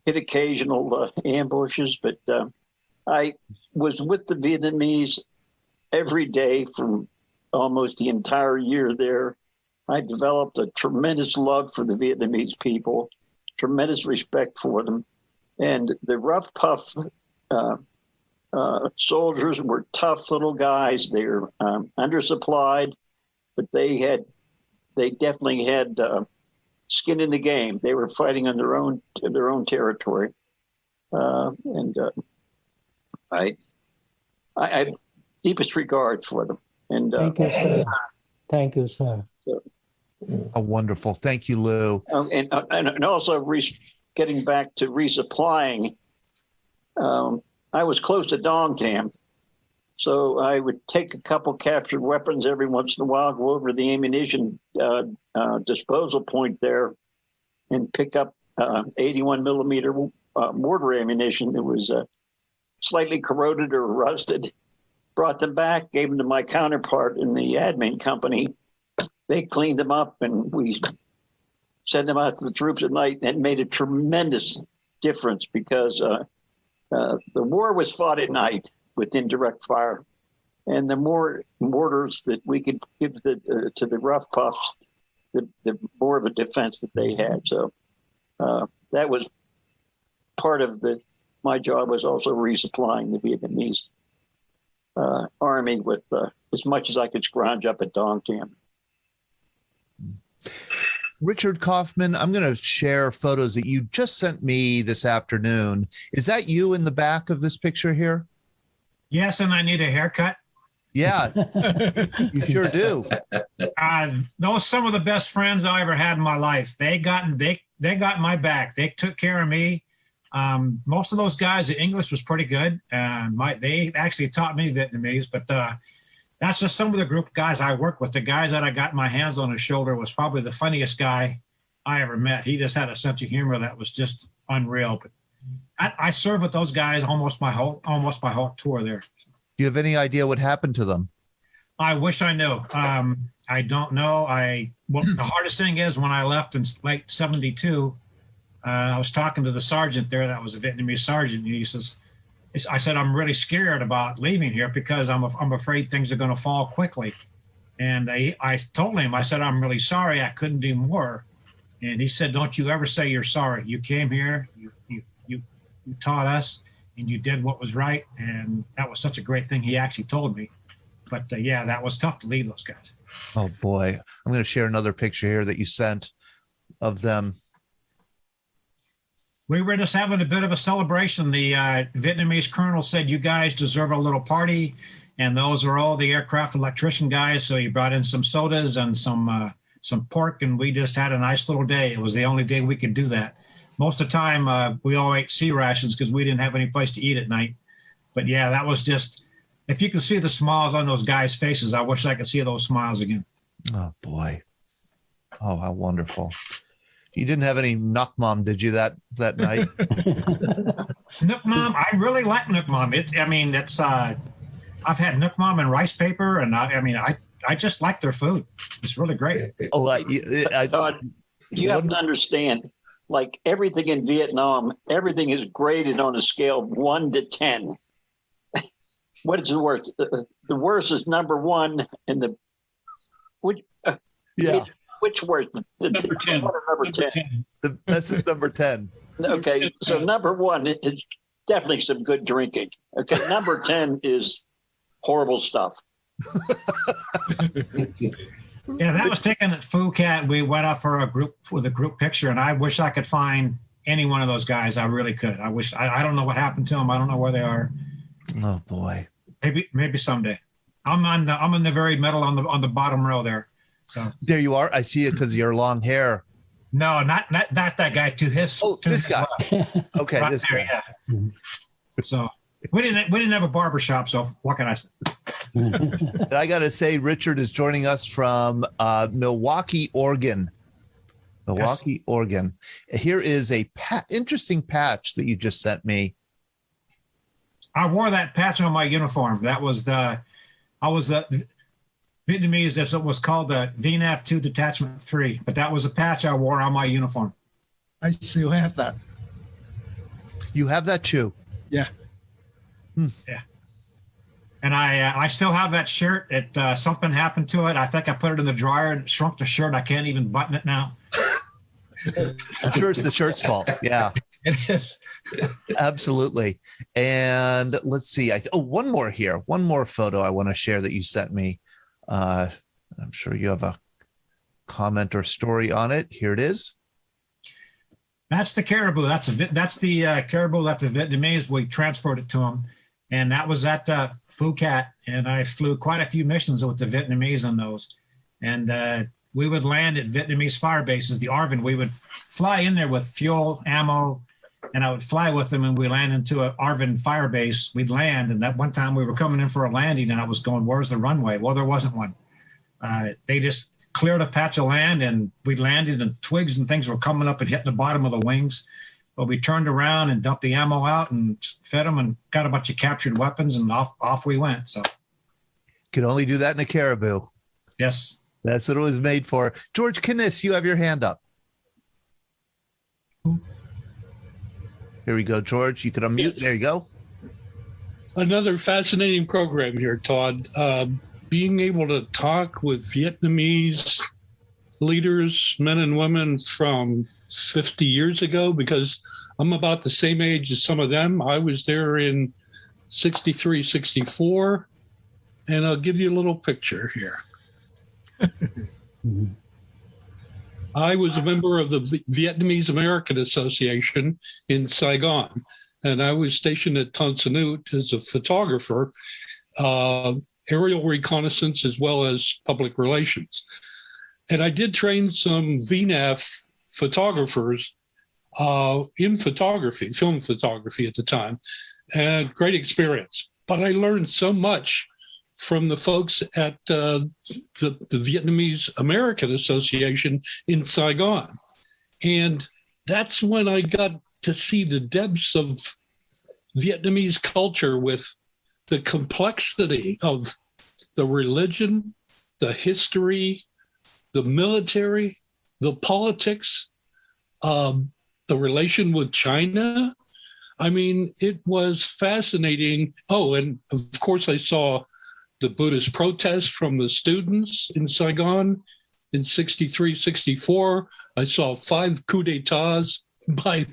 Hit occasional ambushes, but I was with the Vietnamese every day from almost the entire year there. I developed a tremendous love for the Vietnamese people, tremendous respect for them. And the rough, puff soldiers were tough little guys. They were undersupplied, but they definitely had skin in the game. They were fighting on their own territory, and I have deepest regard for them. And thank you, sir. Thank you, sir. Oh, wonderful. Thank you, Lou. And also getting back to resupplying, I was close to Dong Tam, so I would take a couple captured weapons every once in a while, go over to the ammunition disposal point there, and pick up 81 millimeter mortar ammunition that was slightly corroded or rusted. Brought them back, gave them to my counterpart in the admin company. They cleaned them up, and we sent them out to the troops at night. That made a tremendous difference because the war was fought at night with indirect fire, and the more mortars that we could give to the rough puffs, the more of a defense that they had. So that was part of my job, was also resupplying the Vietnamese army with as much as I could scrounge up at Dong Tam. Richard Kaufman, I'm going to share photos that you just sent me this afternoon. Is that you in the back of this picture here? Yes, and I need a haircut. Yeah, you sure do. Those some of the best friends I ever had in my life. They got my back. They took care of me. Most of those guys, the English was pretty good. They actually taught me Vietnamese, but that's just some of the group of guys I work with. The guys that I got my hands on his shoulder was probably the funniest guy I ever met. He just had a sense of humor that was just unreal. But I served with those guys almost my whole tour there. Do you have any idea what happened to them? I wish I knew. I don't know. The hardest thing is when I left in late '72, I was talking to the sergeant there. That was a Vietnamese sergeant. And he says, I said, I'm really scared about leaving here because I'm afraid things are going to fall quickly. And I told him, I said, I'm really sorry. I couldn't do more. And he said, don't you ever say you're sorry. You came here, you taught us, and you did what was right. And that was such a great thing he actually told me. But yeah, that was tough to leave those guys. Oh, boy. I'm going to share another picture here that you sent of them. We were just having a bit of a celebration. The Vietnamese colonel said, you guys deserve a little party. And those are all the aircraft electrician guys. So he brought in some sodas and some pork, and we just had a nice little day. It was the only day we could do that. Most of the time, we all ate sea rations because we didn't have any place to eat at night. But yeah, that was just, if you could see the smiles on those guys' faces, I wish I could see those smiles again. Oh, boy. Oh, how wonderful. You didn't have any Nuc Mom, did you, that night? Nuc Mom, I really like Nuc Mom. I've had Nuc Mom and rice paper, and I just like their food. It's really great. Oh, you have to understand, like everything in Vietnam, everything is graded on a scale of 1 to 10. What is the worst? The worst is number 1, and which worst? Number 10. Number 10. That's his number 10. Okay, so number 1 is definitely some good drinking. Okay, number 10 is horrible stuff. Yeah, that was taken at Phuket. We went up for the group picture, and I wish I could find any one of those guys. I really could. I don't know what happened to them. I don't know where they are. Oh, boy. Maybe someday. I'm in the very middle on the bottom row there. So there you are. I see it because of your long hair. No, not that guy. This guy. Okay, right this there, guy. Yeah. So we didn't have a barber shop. So what can I say? And I got to say, Richard is joining us from Milwaukee, Oregon. Milwaukee, Oregon. Here is a interesting patch that you just sent me. I wore that patch on my uniform. I was the Vietnamese, as it was called, the VNAV 2 Detachment 3. But that was a patch I wore on my uniform. I still have that. You have that too? Yeah. Yeah. And I still have that shirt. Something happened to it. I think I put it in the dryer and it shrunk the shirt. I can't even button it now. I'm sure it's the shirt's fault. Yeah. It is. Absolutely. And let's see. One more here. One more photo I want to share that you sent me. I'm sure you have a comment or story on it. Here it is. That's the caribou. That's the caribou that the Vietnamese, we transferred it to them. And that was at Phuket. And I flew quite a few missions with the Vietnamese on those. And we would land at Vietnamese fire bases, the ARVN. We would fly in there with fuel, ammo, and I would fly with them and we land into an ARVN fire base. We'd land. And that one time we were coming in for a landing and I was going, where's the runway? Well, there wasn't one. They just cleared a patch of land and we landed and twigs and things were coming up and hitting the bottom of the wings. But we turned around and dumped the ammo out and fed them and got a bunch of captured weapons and off we went. So Could only do that in a caribou. Yes. That's what it was made for. George Kniss, you have your hand up. Here we go, George. You can unmute. There you go. Another fascinating program here, Todd. Being able to talk with Vietnamese leaders, men and women from 50 years ago, because I'm about the same age as some of them. I was there in 63, 64, and I'll give you a little picture here. I was a member of the Vietnamese American Association in Saigon, and I was stationed at Tan Son Nhut as a photographer, aerial reconnaissance as well as public relations. And I did train some VNAF photographers in photography, film photography at the time, and great experience. But I learned so much from the folks at the Vietnamese American Association in Saigon. And that's when I got to see the depths of Vietnamese culture with the complexity of the religion, the history, the military, the politics, the relation with China. I mean, it was fascinating. Oh, and of course I saw the Buddhist protests from the students in Saigon in 63, 64. I saw 5 coups d'etats by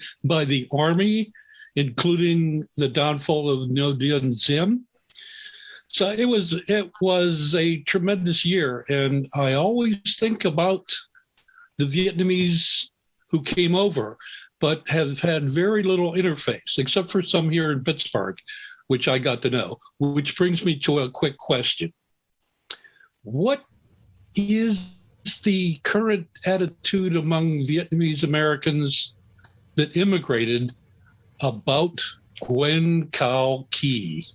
the army, including the downfall of Ngo Dinh Diem. So it was a tremendous year. And I always think about the Vietnamese who came over, but have had very little interface, except for some here in Pittsburgh, which I got to know, which brings me to a quick question. What is the current attitude among Vietnamese Americans that immigrated about Nguyen Cao Ky?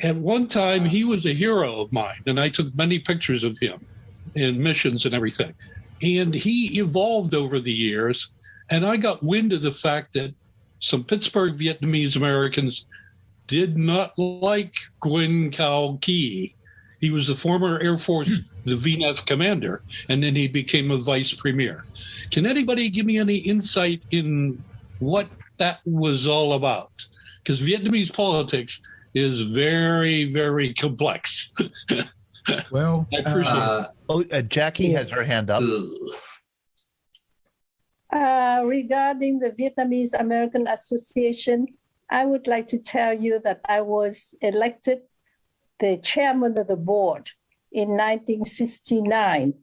At one time, he was a hero of mine, and I took many pictures of him in missions and everything. And he evolved over the years, and I got wind of the fact that some Pittsburgh Vietnamese Americans did not like Nguyen Cao Ky. He was the former Air Force, the VNAF commander, and then he became a vice premier. Can anybody give me any insight in what that was all about? Because Vietnamese politics is very, very complex. Well, I appreciate it. Jackie has her hand up. Regarding the Vietnamese American Association, I would like to tell you that I was elected the chairman of the board in 1969.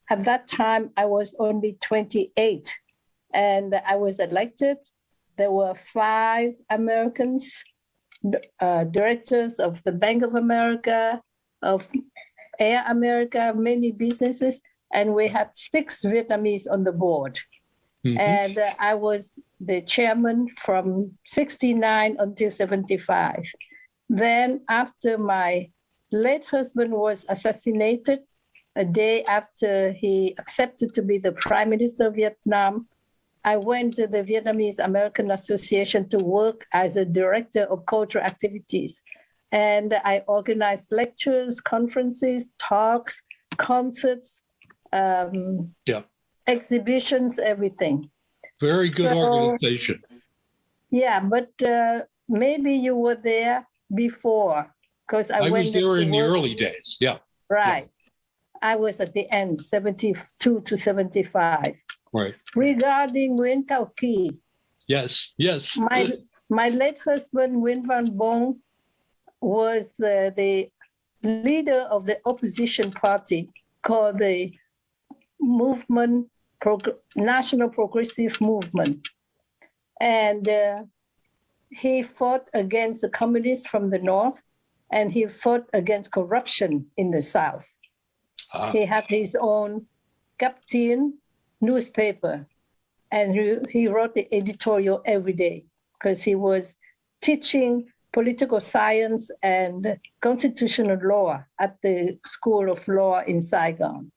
At that time, I was only 28, and I was elected. There were 5 Americans, directors of the Bank of America, of Air America, many businesses, and we had 6 Vietnamese on the board. Mm-hmm. And I was the chairman from 69 until 75. Then after my late husband was assassinated, a day after he accepted to be the Prime Minister of Vietnam, I went to the Vietnamese American Association to work as a director of cultural activities. And I organized lectures, conferences, talks, concerts, exhibitions, everything. Very good organization. Yeah, but maybe you were there before, because I went was there in the early days. Yeah. Right. Yeah. I was at the end, 72 to 75. Right. Regarding Nguyen Cao Ky. Yes. My late husband, Nguyen Van Bong, was the leader of the opposition party called the Movement National Progressive Movement. And he fought against the communists from the north, and he fought against corruption in the south. He had his own Captain newspaper, and he wrote the editorial every day because he was teaching political science and constitutional law at the School of Law in Saigon.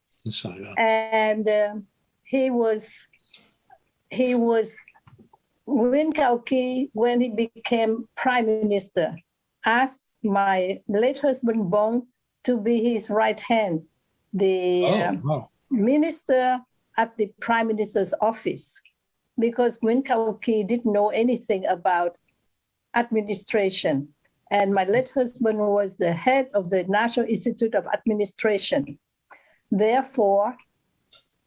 And he was Nguyen Cao Ky, when he became prime minister, asked my late husband Bong to be his right hand, the minister at the prime minister's office, because Nguyen Cao Ky didn't know anything about administration. And my late husband was the head of the National Institute of Administration. Therefore,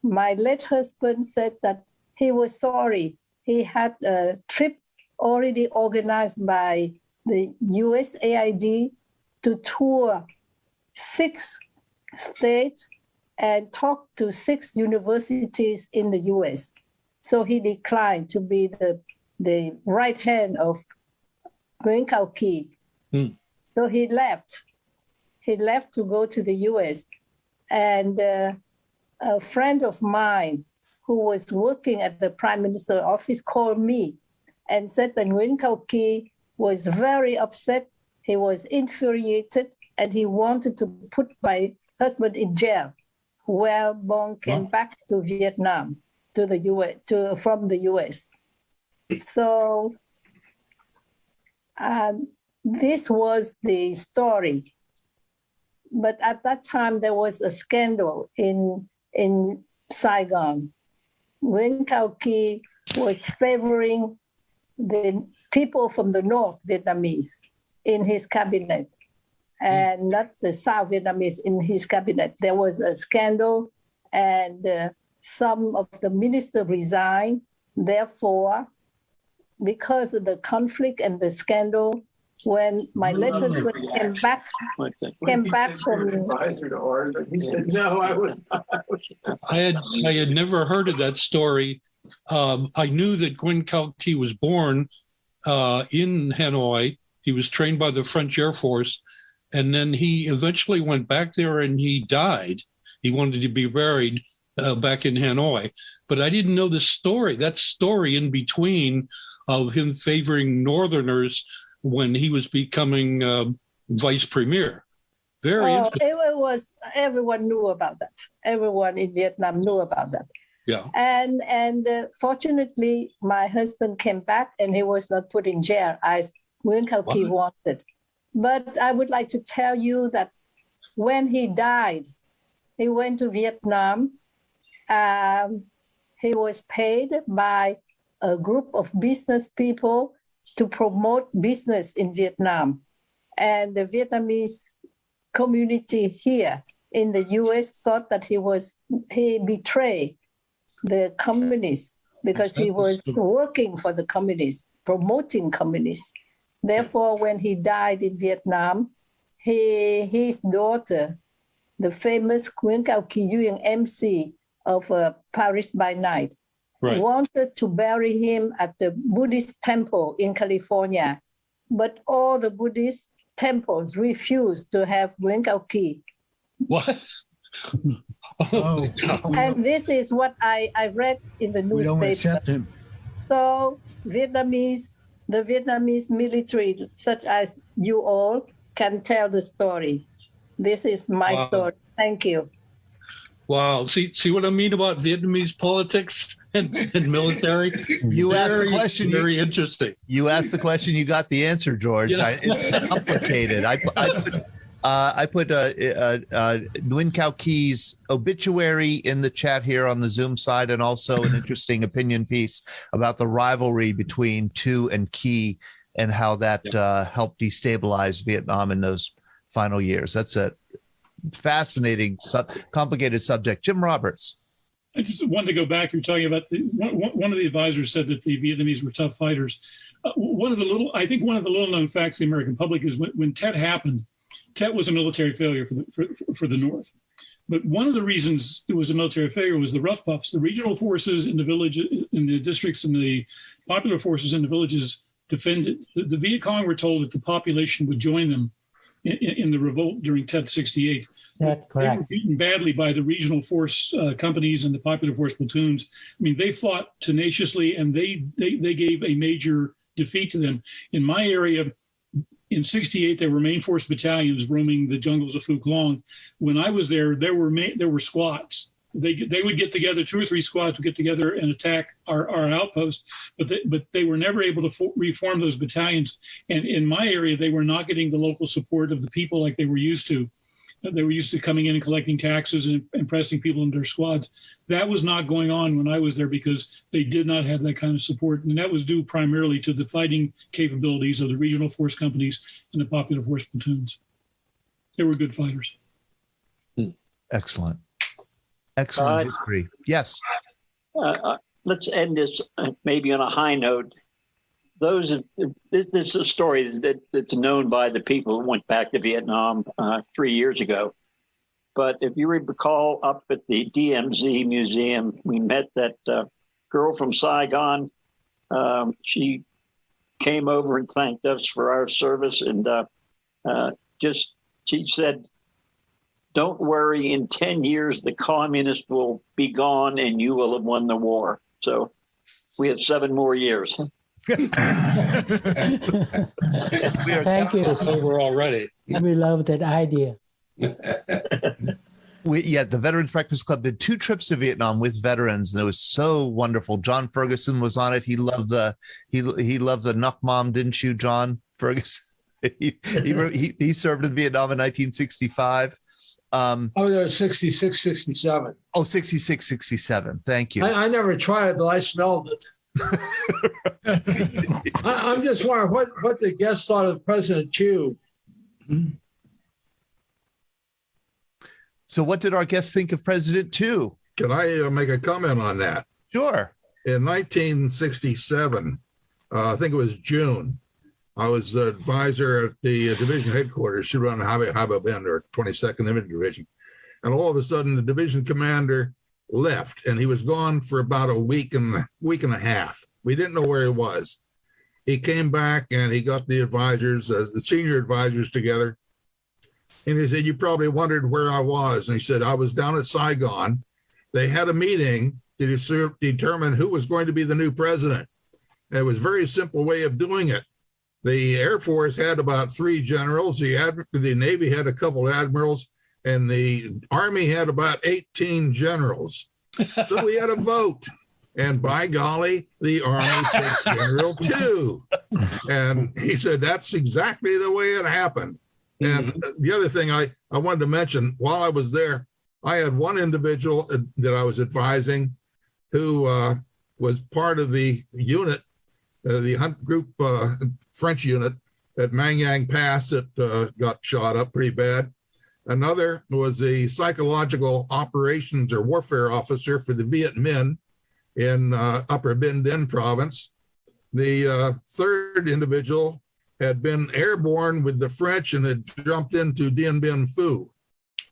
my late husband said that he was sorry. He had a trip already organized by the USAID to tour 6 states and talk to 6 universities in the US. So he declined to be the right hand of Nguyen Cao Ky. So he left. He left to go to the US. And a friend of mine who was working at the Prime Minister's office called me and said that Nguyen Cao Ky was very upset. He was infuriated, and he wanted to put my husband in jail. Well, Bong came back to Vietnam, to the US, from the US. So this was the story. But at that time, there was a scandal in Saigon. Nguyen Cao Ky was favoring the people from the North Vietnamese in his cabinet, and not the South Vietnamese in his cabinet. There was a scandal, and some of the ministers resigned. Therefore, because of the conflict and the scandal, when my late husband came back from advisor to Orr, he said, "No, I was not." I had never heard of that story. I knew that Nguyen Cao Ky was born in Hanoi. He was trained by the French Air Force, and then he eventually went back there and he died. He wanted to be buried back in Hanoi, but I didn't know the story. That story in between of him favoring Northerners when he was becoming vice premier. Very interesting. It was, everyone knew about that. Everyone in Vietnam knew about that. Yeah. And fortunately, my husband came back and he was not put in jail as Nguyen Cao Ky wanted. But I would like to tell you that when he died, he went to Vietnam. He was paid by a group of business people to promote business in Vietnam. And the Vietnamese community here in the US thought that he betrayed the communists because he was working for the communists, promoting communists. Therefore, when he died in Vietnam, his daughter, the famous Nguyen Cao Ky Duyên MC of Paris by Night, wanted to bury him at the Buddhist temple in California, but all the Buddhist temples refused to have Nguyen Cao Ky. What? And this is what I read in the newspaper. We don't accept him. So the Vietnamese military, such as you all, can tell the story. This is my story. Thank you. Wow. See what I mean about Vietnamese politics and military? You asked the question. Very interesting. You asked the question. You got the answer, George. Yeah. It's complicated. I put Nguyen Cao Ky's obituary in the chat here on the Zoom side, and also an interesting opinion piece about the rivalry between Tu and Ky and how that helped destabilize Vietnam in those final years. That's a fascinating, complicated subject. Jim Roberts. I just wanted to go back. You're talking about one of the advisors said that the Vietnamese were tough fighters. One of the little known facts of the American public is when Tet happened, Tet was a military failure for the North. But one of the reasons it was a military failure was the rough puffs. The regional forces in the village, in the districts, and the popular forces in the villages defended. The Viet Cong were told that the population would join them in the revolt during Tet 68. That's correct. They were beaten badly by the regional force companies and the popular force platoons. I mean, they fought tenaciously, and they gave a major defeat to them. In my area, in 68, there were main force battalions roaming the jungles of Phuc Long. When I was there, there were squads. They would get together, 2 or 3 squads would get together and attack our outpost, but they were never able to reform those battalions. And in my area, they were not getting the local support of the people like they were used to. They were used to coming in and collecting taxes and pressing people into their squads. That was not going on when I was there because they did not have that kind of support. And that was due primarily to the fighting capabilities of the regional force companies and the popular force platoons. They were good fighters. Excellent. Excellent history. Yes. Let's end this maybe on a high note. This is a story that's known by the people who went back to Vietnam 3 years ago. But if you recall, up at the DMZ Museum, we met that girl from Saigon. She came over and thanked us for our service, and she said, "Don't worry, in 10 years, the communists will be gone and you will have won the war." So we have 7 more years. Thank you. Over already. We love that idea. The Veterans Breakfast Club did 2 trips to Vietnam with veterans, and it was so wonderful. John Ferguson was on it. He loved the Nuc Mom, didn't you, John Ferguson? he served in Vietnam in 1965. I was there 66, 67. Oh, 66, 67. Thank you. I never tried it, but I smelled it. I'm just wondering what the guests thought of President Chu. So what did our guests think of President Chu? Can I make a comment on that? Sure. In 1967, I think it was June, I was the advisor at the division headquarters, shoot around Haba Bend, or 22nd Infantry Division. And all of a sudden, the division commander left, and he was gone for about a week and a half. We didn't know where he was. He came back, and he got the advisors, the senior advisors together. And he said, "You probably wondered where I was." And he said, "I was down at Saigon. They had a meeting to determine who was going to be the new president. And it was a very simple way of doing it. The Air Force had about 3 generals. The Navy had a couple of admirals, and the Army had about 18 generals. So we had a vote. And by golly, the Army picked General Chu. And he said, that's exactly the way it happened. And the other thing I wanted to mention, while I was there, I had one individual that I was advising who was part of the unit, the Hunt Group French unit at Mang Yang Pass that got shot up pretty bad. Another was a psychological operations or warfare officer for the Viet Minh in Upper Binh Dinh province. The third individual had been airborne with the French and had jumped into Dien Bien Phu.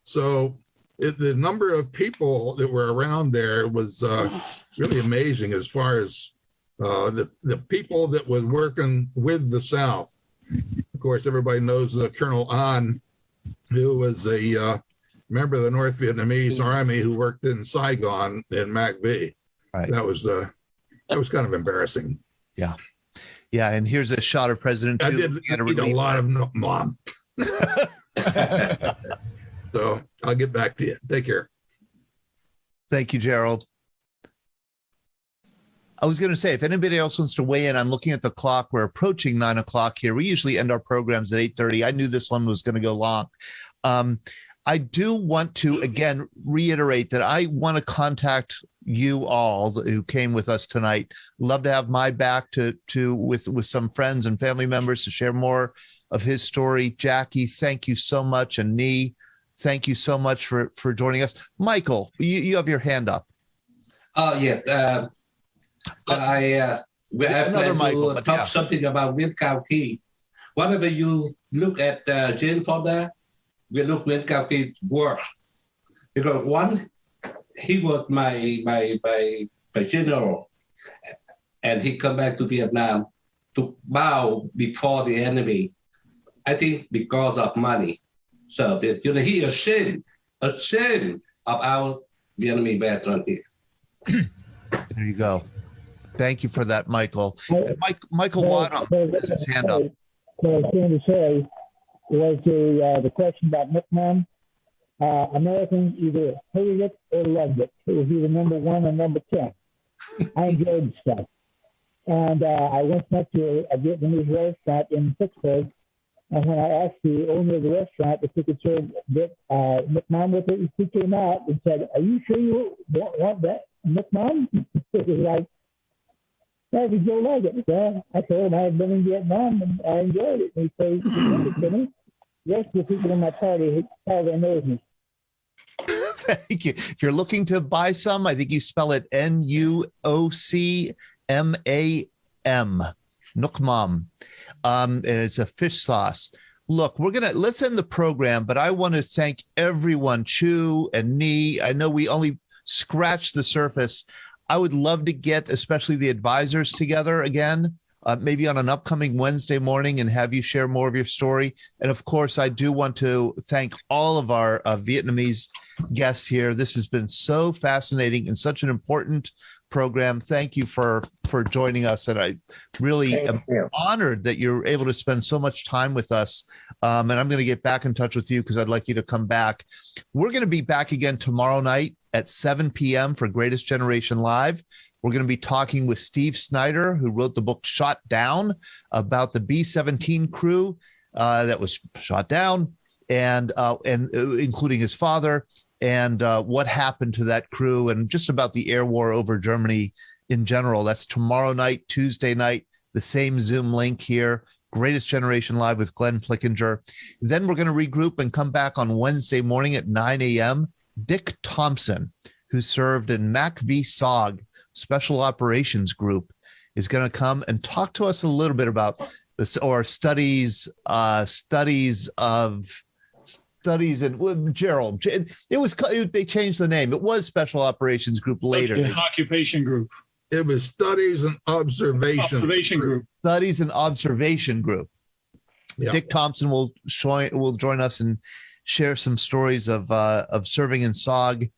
So the number of people that were around there was really amazing as far as the people that was working with the South. Of course, everybody knows Colonel An, who was a member of the North Vietnamese Army who worked in Saigon in Mac V. Right. That was kind of embarrassing. Yeah. Yeah, and here's a shot of President Chu. I did eat a lot of mom. So I'll get back to you. Take care. Thank you, Gerald. I was going to say, if anybody else wants to weigh in, I'm looking at the clock. We're approaching 9 o'clock here. We usually end our programs at 8:30. I knew this one was going to go long. I do want to, again, reiterate that I want to contact you all who came with us tonight. Love to have my back with some friends and family members to share more of his story. Jackie, thank you so much. And Nee, thank you so much for joining us. Michael, you have your hand up. Yeah. I plan to talk something about Nguyen Cao Ky. Whenever you look at Jane Fonda, we look Nguyen Cao Ky's work. because one, he was my general, and he come back to Vietnam to bow before the enemy. I think because of money. So that, he ashamed of our Vietnamese veteran here. There you go. Thank you for that, Michael. Michael Wadham has his hand up. What I was going to say was the question about Vietnam. Americans either hated it or loved it. It was either number 1 or number 10. I enjoyed the stuff. And I once went to a Vietnamese restaurant in Pittsburgh, and when I asked the owner of the restaurant if he could serve Vietnam with it, he came out and said, "Are you sure you want that Vietnam?" It was like, "Yeah, did you like it?" Well, I told him I had been in Vietnam and I enjoyed it. And he says, "The rest of the people in my party call their noses." Thank you. If you're looking to buy some, I think you spell it Nuocmam, Nuocmam. And it's a fish sauce. Look, let's end the program, but I want to thank everyone, Chu and Nee. I know we only scratched the surface. I would love to get especially the advisors together again, maybe on an upcoming Wednesday morning, and have you share more of your story. And of course, I do want to thank all of our Vietnamese guests here. This has been so fascinating and such an important program. Thank you for joining us, and I really am honored that you're able to spend so much time with us. And I'm going to get back in touch with you because I'd like you to come back. We're going to be back again tomorrow night at 7 p.m. for Greatest Generation Live. We're going to be talking with Steve Snyder, who wrote the book Shot Down, about the B-17 crew that was shot down, and including his father, and what happened to that crew, and just about the air war over Germany in general. That's tomorrow night, Tuesday night, the same Zoom link here, Greatest Generation Live with Glenn Flickinger. Then we're going to regroup and come back on Wednesday morning at 9 a.m. Dick Thompson, who served in MACV-SOG, Special Operations Group, is going to come and talk to us a little bit about this, or studies and Gerald. They changed the name. It was Special Operations Group later. Occupation Group. It was Studies and Observation Group. Studies and Observation Group. Yeah. Dick Thompson will join us and share some stories of serving in SOG.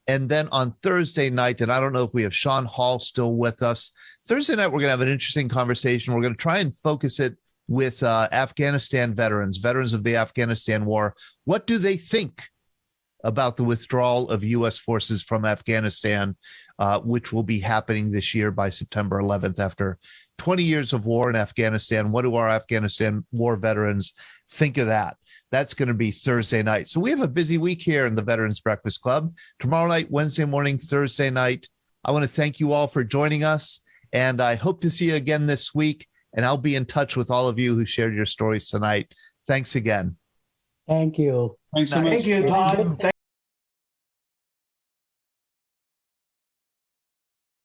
And then on Thursday night, and I don't know if we have Sean Hall still with us. Thursday night, we're going to have an interesting conversation. We're going to try and focus it with Afghanistan veterans of the Afghanistan war. What do they think about the withdrawal of U.S. forces from Afghanistan, which will be happening this year by September 11th after 20 years of war in Afghanistan? What do our Afghanistan war veterans think of that? That's going to be Thursday night. So we have a busy week here in the Veterans Breakfast Club. Tomorrow night, Wednesday morning, Thursday night. I want to thank you all for joining us, and I hope to see you again this week. And I'll be in touch with all of you who shared your stories tonight. Thanks again. Thank you. Thank you, Todd.